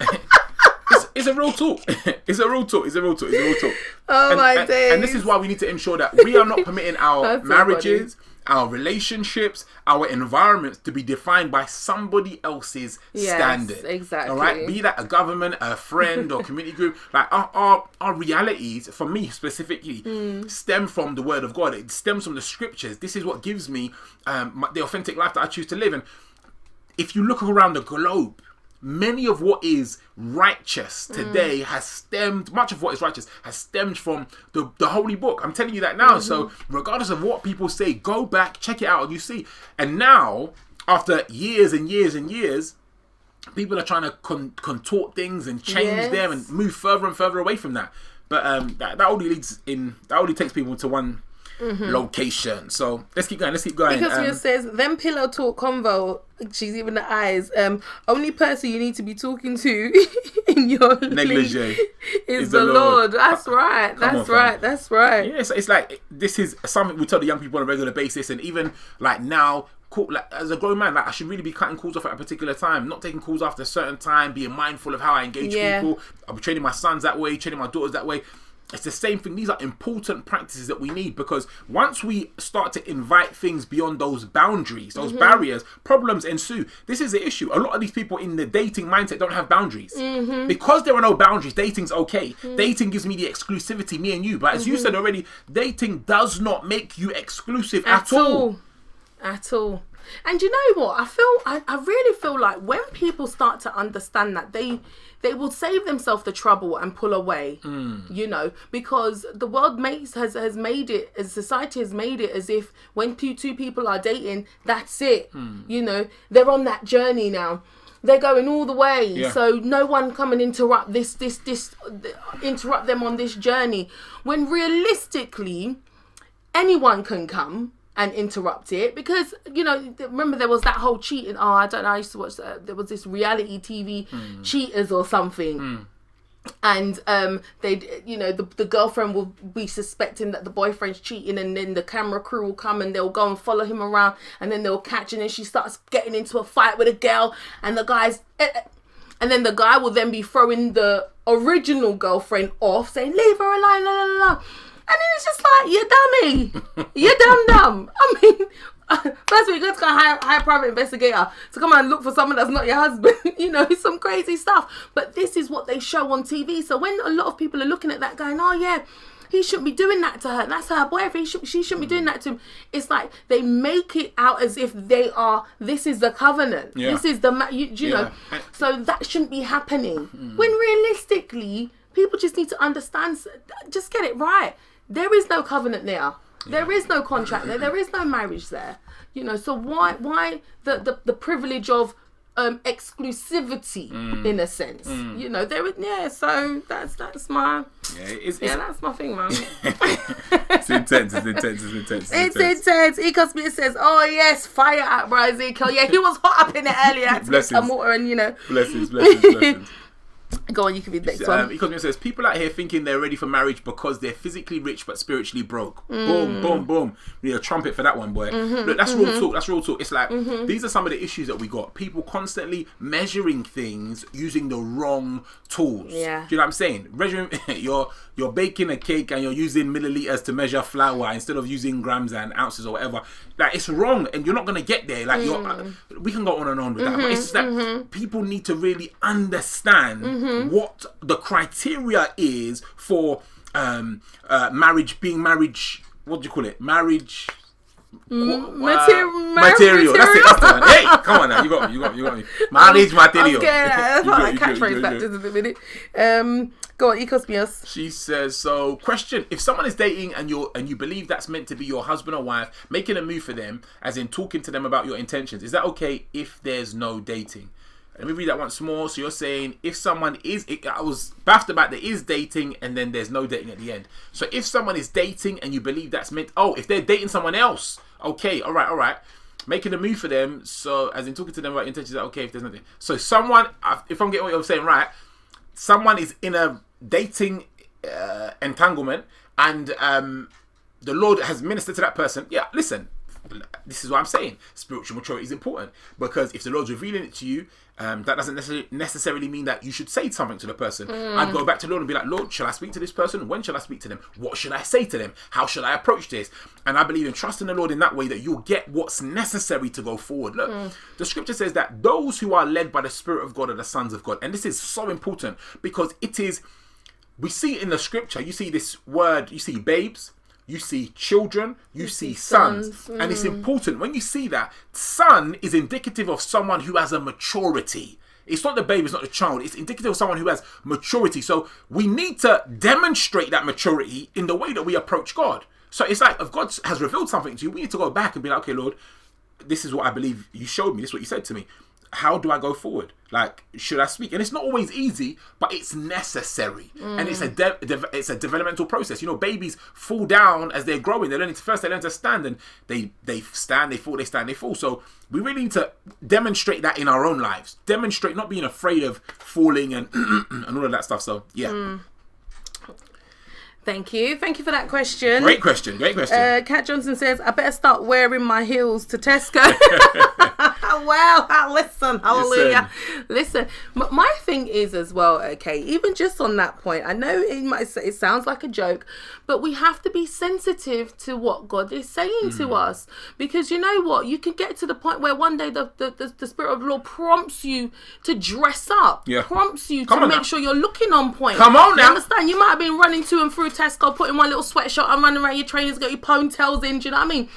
It's a real talk. It's a real talk. Oh, my days. And this is why we need to ensure that we are not permitting our marriages, our relationships, our environments to be defined by somebody else's standard. Exactly. All right? Be that a government, a friend, or community group. Like our realities, for me specifically, stem from the Word of God. It stems from the Scriptures. This is what gives me the authentic life that I choose to live. And if you look around the globe, many of what is righteous today much of what is righteous has stemmed from the Holy Book. I'm telling you that now. So regardless of what people say, go back, check it out, and you see. And now, after years and years and years, people are trying to contort things and change them and move further and further away from that. But that only takes people to one location. So let's keep going. Because it says, then pillow talk convo. She's even the eyes. Only person you need to be talking to in your negligee is the Lord. That's right. That's right. Yeah, it's like, this is something we tell the young people on a regular basis, and even like now, like, as a grown man, like, I should really be cutting calls off at a particular time, not taking calls after a certain time, being mindful of how I engage people. I'll be training my sons that way, training my daughters that way. It's the same thing. These are important practices that we need, because once we start to invite things beyond those boundaries, those barriers, problems ensue. This is the issue. A lot of these people in the dating mindset don't have boundaries. Because there are no boundaries, dating's okay. Dating gives me the exclusivity, me and you. But as you said already, dating does not make you exclusive at all. At all. And you know what? I really feel like when people start to understand that, they will save themselves the trouble and pull away, you know, because the world has made it, as society has made it, as if when two people are dating, that's it. You know, they're on that journey now. They're going all the way, so no one come and interrupt interrupt them on this journey. When realistically, anyone can come and interrupt it, because, you know, remember there was that whole cheating. I don't know, I used to watch there was this reality TV Cheaters or something, and they, you know, the girlfriend will be suspecting that the boyfriend's cheating, and then the camera crew will come and they'll go and follow him around, and then they'll catch, and then she starts getting into a fight with a girl, and the guys and then the guy will then be throwing the original girlfriend off, saying, leave her alone, la la la. And then it's just like, you dummy. You're dumb. I mean, first of all, you got to hire a private investigator to come and look for someone that's not your husband. You know, it's some crazy stuff. But this is what they show on TV. So when a lot of people are looking at that going, oh yeah, he shouldn't be doing that to her. That's her boyfriend. She shouldn't be doing that to him. It's like they make it out as if this is the covenant. Yeah. This is the, you know. So that shouldn't be happening. When realistically, people just need to understand, just get it right. There is no covenant there. There is no contract there. There is no marriage there. You know, so why the privilege of exclusivity in a sense? You know, so that's my that's my thing, man. It's intense. It's intense. Ecos says, oh yes, fire at bro Ezekiel. Yeah, he was hot up in it earlier. Had to get some water and, you know. Blessings. Go on, you can be the next one. Ecos says, people out here thinking they're ready for marriage because they're physically rich but spiritually broke. Boom, boom, boom. We need a trumpet for that one, boy. Look, that's real talk. That's real talk. It's like, these are some of the issues that we got. People constantly measuring things using the wrong tools. Yeah. Do you know what I'm saying? Measuring, you're baking a cake and you're using milliliters to measure flour instead of using grams and ounces or whatever. Like, it's wrong, and you're not gonna get there. Like, we can go on and on with that, but it's just that people need to really understand what the criteria is for marriage being marriage. What do you call it? Marriage Material. That's it. That's the one. Hey, come on now. You got me. Marriage material. Okay, I thought like catchphrase back just a minute. Go on, Ecosmios. She says, so question, if someone is dating and you believe that's meant to be your husband or wife, making a move for them, as in talking to them about your intentions, is that okay if there's no dating? Let me read that once more. So you're saying if someone is, I was baffed about there is dating and then there's no dating at the end. So if someone is dating and you believe that's meant, if they're dating someone else, okay, all right. Making a move for them, so as in talking to them about intentions, is that okay if there's nothing? So someone, if I'm getting what you're saying right, someone is in a dating entanglement and the Lord has ministered to that person. Yeah, listen, this is what I'm saying. Spiritual maturity is important because if the Lord's revealing it to you, that doesn't necessarily mean that you should say something to the person. I'd go back to the Lord and be like, Lord, shall I speak to this person? When shall I speak to them? What should I say to them? How should I approach this? And I believe in trusting the Lord in that way that you'll get what's necessary to go forward. Look, the scripture says that those who are led by the Spirit of God are the sons of God. And this is so important because it is, we see it in the scripture, you see this word, you see babes, you see children, you see sons. And it's important. When you see that, son is indicative of someone who has a maturity. It's not the baby, it's not the child. It's indicative of someone who has maturity. So we need to demonstrate that maturity in the way that we approach God. So it's like, if God has revealed something to you, we need to go back and be like, okay, Lord, this is what I believe you showed me. This is what you said to me. How do I go forward? Like, should I speak? And it's not always easy, but it's necessary. And it's a developmental process. You know, babies fall down as they're growing. They learn to stand, and they stand, they fall, they stand, they fall. So we really need to demonstrate that in our own lives. Demonstrate not being afraid of falling and and all of that stuff. So yeah. Thank you for that question. Great question. Kat Johnson says, I better start wearing my heels to Tesco. Wow, listen, hallelujah. Listen, my thing is as well, okay, even just on that point, I know it sounds like a joke, but we have to be sensitive to what God is saying to us. Because you know what? You can get to the point where one day the Spirit of the Lord prompts you to dress up, prompts you to make sure you're looking on point. Come on now. You understand? You might have been running to and through Tesco, putting one little sweatshirt and running around your trainers, got your ponytails in, do you know what I mean?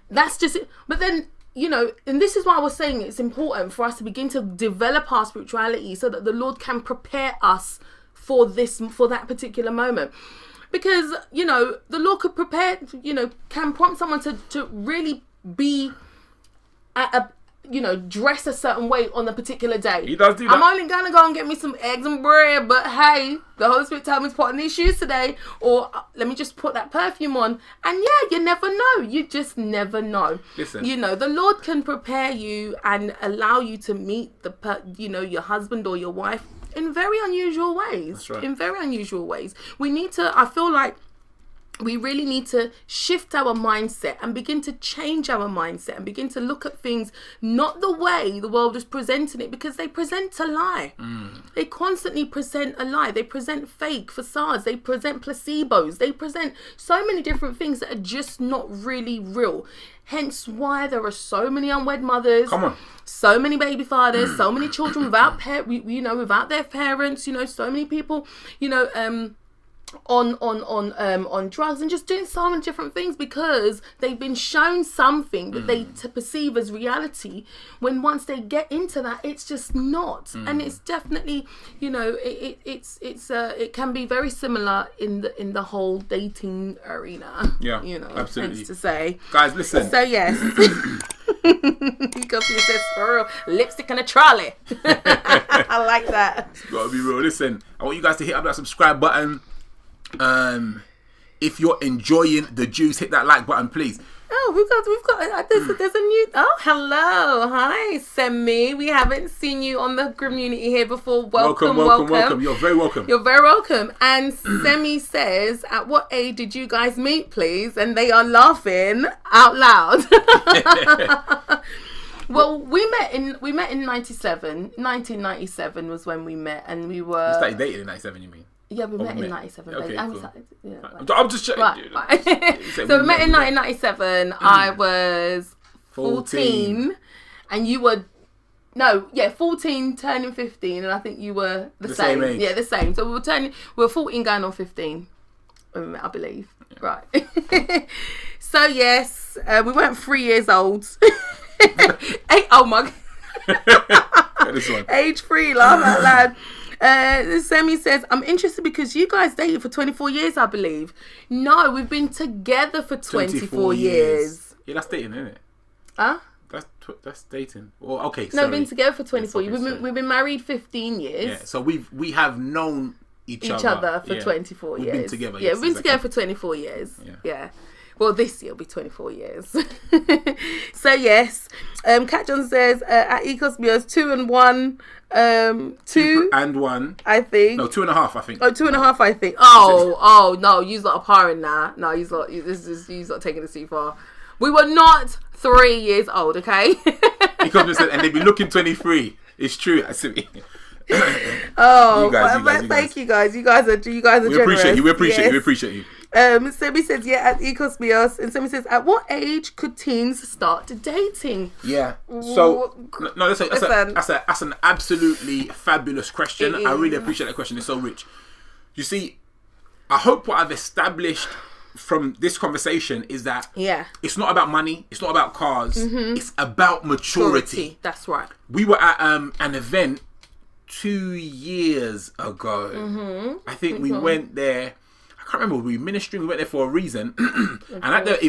That's just it. But then, you know, and this is why I was saying it's important for us to begin to develop our spirituality so that the Lord can prepare us for that particular moment. Because, you know, the Lord could prepare, you know, can prompt someone to really be at a, you know, dress a certain way on a particular day. He does do that. I'm only going to go and get me some eggs and bread, but hey, the Holy Spirit told me to put on these shoes today, or let me just put that perfume on. And yeah, you never know. You just never know. Listen. You know, the Lord can prepare you and allow you to meet your husband or your wife in very unusual ways. That's right. In very unusual ways. I feel like we really need to shift our mindset and begin to change our mindset and begin to look at things not the way the world is presenting it, because they present a lie. They constantly present a lie. They present fake facades. They present placebos. They present so many different things that are just not really real. Hence why there are so many unwed mothers. Come on. So many baby fathers, so many children without their parents, you know, so many people, you know, on drugs and just doing so many different things because they've been shown something that they to perceive as reality, when once they get into that, it's just not. And it's definitely, you know, it can be very similar in the whole dating arena. Yeah, you know, absolutely. To say, guys, listen. So yes. Because he says for real, lipstick and a trolley. I like that. It's gotta be real. Listen, I want you guys to hit up that subscribe button. If you're enjoying the juice, hit that like button, please. Oh, we've got there's a new. Oh, hello, hi, Semi. We haven't seen you on the community here before. Welcome. You're very welcome. You're very welcome. And Semi says, "At what age did you guys meet, please?" And they are laughing out loud. Well, we met in 1997 was when we met, and we were. You started dating in 97, you mean? Yeah, we met in 97. Okay, cool. I'm just checking. Right. So we met in 1997. I was 14. And you were 14 turning 15, and I think you were the same age. Yeah, the same. So we were 14 going on 15 when we met, I believe. Right. So yes, we went 3 years old. Oh my. This one. Age 3, laugh out loud. Semi says, I'm interested because you guys dated for 24 years, I believe. No, we've been together for 24 years. Yeah, that's dating, isn't it? Huh? That's dating. Well, okay. No, we've been together for 24 years. We've been married 15 years. Yeah, so we have known each other for 24 years. We've been together. Yeah, we've been together for 24 years. Yeah. Well, this year will be 24 years. So yes, Cat John says at Ecosmios 2 and 1, 2 and 1. I think. No, 2.5. I think. Oh, 2.5. I think. Oh no, you's not a parent now. No, you's not. You's not taking this too far. We were not 3 years old, okay? Ecosmios said, and they'd be looking 23. It's true. I see. Oh, thank you guys. You guys are generous. We appreciate you. We appreciate you. Semi says, yeah, at Ecosmios. And Semi says, at what age could teens start dating? Yeah. So, no, that's an absolutely fabulous question. I really appreciate that question. It's so rich. You see, I hope what I've established from this conversation is that it's not about money, it's not about cars, it's about maturity. That's right. We were at an event 2 years ago. I think we went there. I can't remember. We were ministering. We went there for a reason. And at the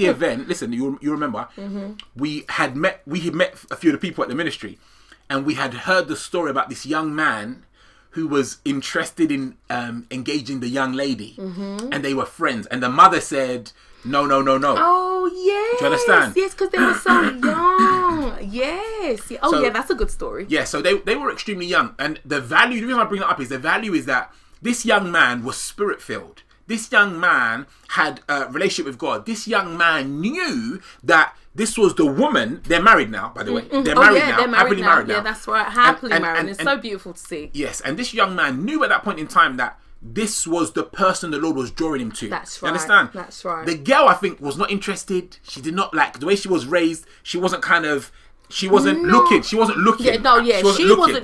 event, listen, you remember, we had met a few of the people at the ministry, and we had heard the story about this young man who was interested in engaging the young lady, and they were friends. And the mother said, no. Oh, yes. Do you understand? Yes, because they were so young. Yes. Oh, yeah, that's a good story. Yeah, so they were extremely young. And the reason I bring that up is the value is that this young man was spirit-filled. This young man had a relationship with God. This young man knew that this was the woman. They're married now, by the way. They're married now. They're happily married now. Yeah, that's right. Happily married. And it's so beautiful to see. Yes, and this young man knew at that point in time that this was the person the Lord was drawing him to. That's right. You understand? That's right. The girl, I think, was not interested. She did not like the way she was raised. She wasn't looking. She wasn't looking. Yeah, no, yeah.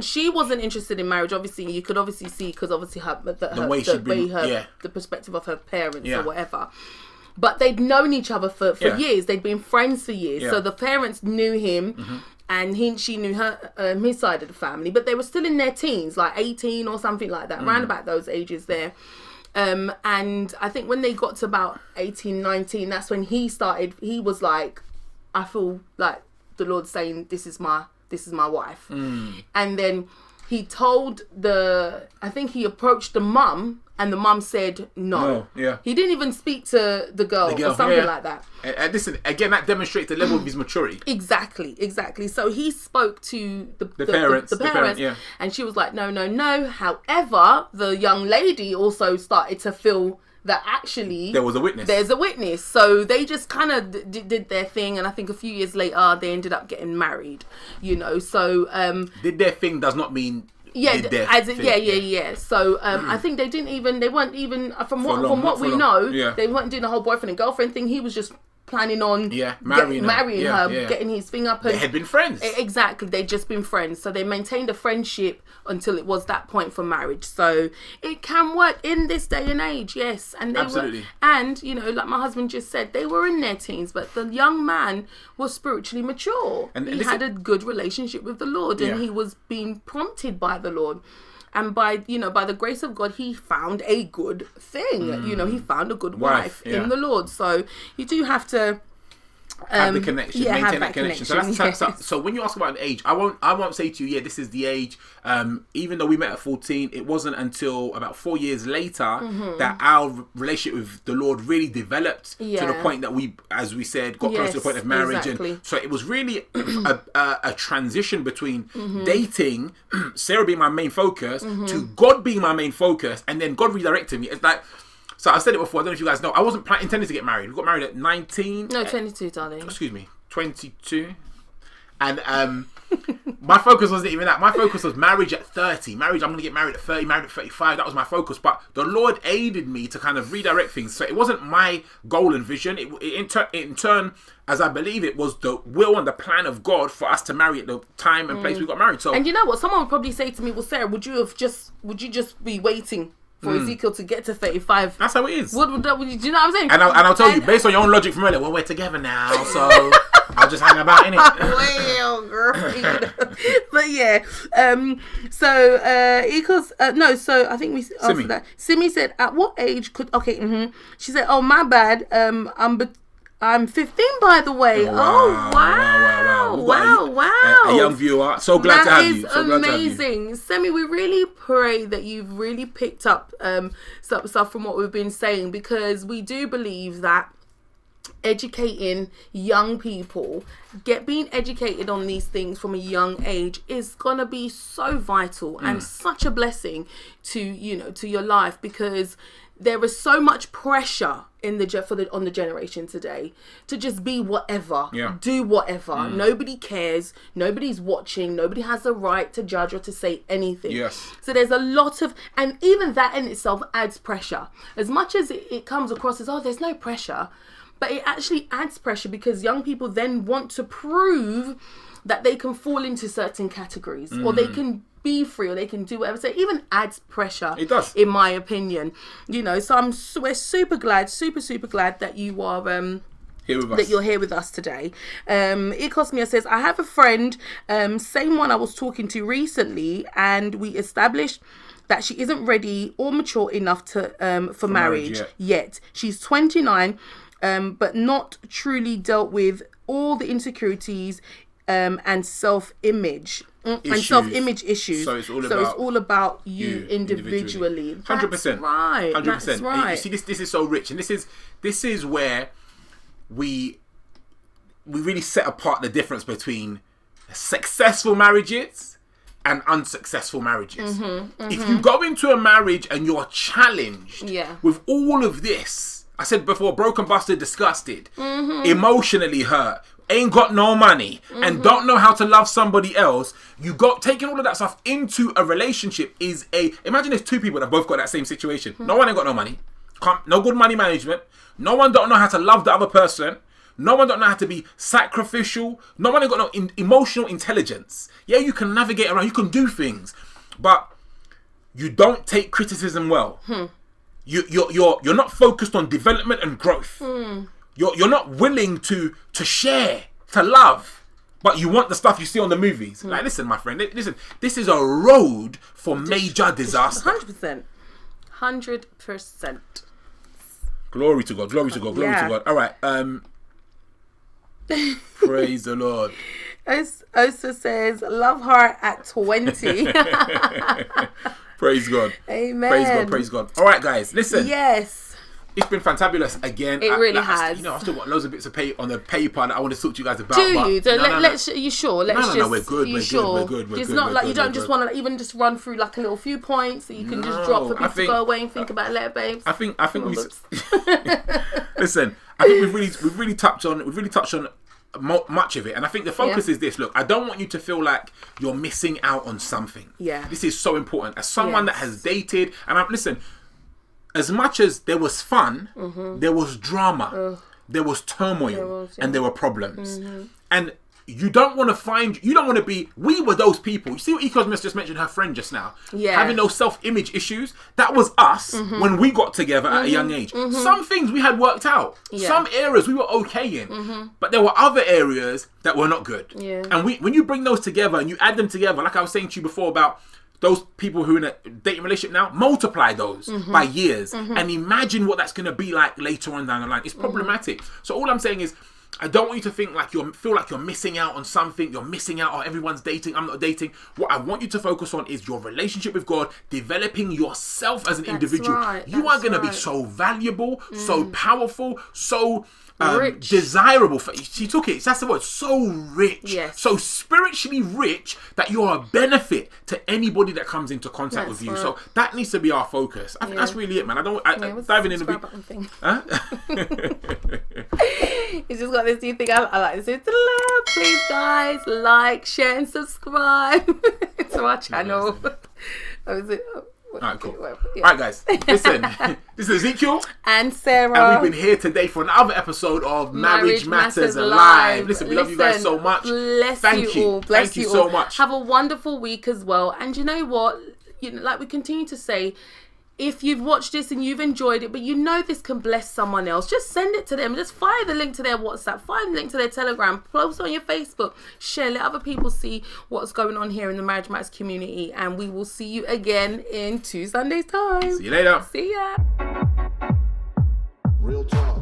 She wasn't interested in marriage. Obviously, you could obviously see because obviously the perspective of her parents or whatever. But they'd known each other for years. They'd been friends for years. Yeah. So the parents knew him, and she knew her his side of the family. But they were still in their teens, like 18 or something like that, around about those ages there. And I think when they got to about 18, 19, that's when he was like, I feel like the Lord saying, this is my wife. And then he approached the mum, and the mum said no. Yeah. He didn't even speak to the girl or something like that. And listen, again, that demonstrates the level of his maturity. Exactly. So he spoke to the parents, and she was like, no. However, the young lady also started to feel that actually there's a witness. So they just kind of did their thing, and I think a few years later they ended up getting married, so did their thing does not mean yeah. So I think they weren't even from what we know, they weren't doing the whole boyfriend and girlfriend thing. He was just planning on marrying her, getting his thing up. And they had been friends. Exactly, they'd just been friends. So they maintained a friendship until it was that point for marriage. So it can work in this day and age, yes. And absolutely. And like my husband just said, they were in their teens, but the young man was spiritually mature. And he had a good relationship with the Lord, and he was being prompted by the Lord. And by the grace of God, he found a good thing. He found a good wife in the Lord. So you do have to have the connection, maintain that connection. So when you ask about an age, I won't say to you, this is the age. Even though we met at 14, it wasn't until about 4 years later that our relationship with the Lord really developed to the point that we, as we said, got close to the point of marriage. Exactly. And so it was really a transition between dating, Sarah being my main focus, to God being my main focus, and then God redirected me. It's like, so I said it before, I don't know if you guys know, I wasn't intending to get married. We got married at 19. No, 22, darling. Excuse me, 22. And my focus wasn't even that. My focus was marriage at 30. I'm going to get married at 30, married at 35. That was my focus. But the Lord aided me to kind of redirect things. So it wasn't my goal and vision. In turn, as I believe it was the will and the plan of God for us to marry at the time and place we got married. So, and you know what? Someone would probably say to me, well, Sarah, would you just be waiting for Ezekiel to get to 35. That's how it is. Do you know what I'm saying? And I'll tell you, based on your own logic from earlier, well, we're together now, so I'll just hang about, innit? Well, girl. But yeah. So equals no. So I think we answered that. Simi said, "At what age could?" Okay. She said, "Oh, my bad. I'm 15, by the way." Wow. A young viewer. So glad to have you. That is amazing. Semi, we really pray that you've really picked up some stuff from what we've been saying, because we do believe that educating young people, being educated on these things from a young age is gonna be so vital and such a blessing to your life, because there is so much pressure on the generation today to just be whatever, do whatever. Nobody cares, nobody's watching, nobody has the right to judge or to say anything. Yes. So there's a lot of, and even that in itself adds pressure. As much as it comes across as, oh, there's no pressure, but it actually adds pressure, because young people then want to prove that they can fall into certain categories, or they can be free, or they can do whatever. So it even adds pressure. It does, in my opinion. So we're super glad that you are here with us. That you're here with us today. Ikosmia says, I have a friend, same one I was talking to recently, and we established that she isn't ready or mature enough to for marriage yet. She's 29, but not truly dealt with all the insecurities and self-image. And self-image issues. So it's all about you individually. 100%. Right. 100%. That's right. You see, this is so rich, and this is where we really set apart the difference between successful marriages and unsuccessful marriages. If you go into a marriage and you're challenged with all of this, I said before, broken, busted, disgusted, emotionally hurt, ain't got no money, and don't know how to love somebody else, taking all of that stuff into a relationship imagine there's two people that both got that same situation. No one ain't got no money, no good money management, no one don't know how to love the other person, no one don't know how to be sacrificial, no one ain't got no emotional intelligence. Yeah, you can navigate around, you can do things, but you don't take criticism well. You're not focused on development and growth. You're not willing to share, to love, but you want the stuff you see on the movies. Like, listen, my friend, this is a road for major disaster. 100%. Glory to God, glory to God, glory to God. All right, praise the Lord. Osa says, love her at 20. Praise God. Amen. Praise God, praise God. All right, guys, listen. Yes. It's been fantabulous again. It really has. I've still got loads of bits of paper on the paper that I want to talk to you guys about. Do you? You sure? No, we're good. We're good. It's not like you don't just want to even just run through like a little few points that you can just drop for people to go away and think about it later, babes. I think we listen. I think we've really touched on much of it, and I think the focus is this. Look, I don't want you to feel like you're missing out on something. This is so important. As someone that has dated, and listen. As much as there was fun, there was drama, there was turmoil, and there were problems. And you don't want to be, we were those people. You see what Ecosmos just mentioned, her friend just now? Having those self-image issues. That was us when we got together at a young age. Some things we had worked out. Some areas we were okay in. But there were other areas that were not good. And when you bring those together and you add them together, like I was saying to you before about those people who are in a dating relationship now, multiply those by years and imagine what that's going to be like later on down the line. It's problematic. So all I'm saying is, I don't want you to feel like you're missing out on something. You're missing out on everyone's dating. I'm not dating. What I want you to focus on is your relationship with God, developing yourself as an individual. You are going to be so valuable, so powerful, so desirable. She took it. That's the word. So rich. So spiritually rich that you're a benefit to anybody that comes into contact with you. So that needs to be our focus. I think that's really it, man. Diving in a bit. He's just got this new thing. I like this. Please, guys, like, share, and subscribe to our channel. Alright, cool. Alright, guys, listen. This is Ezekiel and Sarah, and we've been here today for another episode of Marriage Matters Live. Listen, we love you guys so much. Thank you all. Thank you so much. Have a wonderful week as well. And you know what? Like we continue to say, if you've watched this and you've enjoyed it, but you know this can bless someone else, just send it to them. Just fire the link to their WhatsApp, fire the link to their Telegram, post on your Facebook, share, let other people see what's going on here in the Marriage Matters community. And we will see you again in 2 Sundays' time. See you later. See ya. Real talk.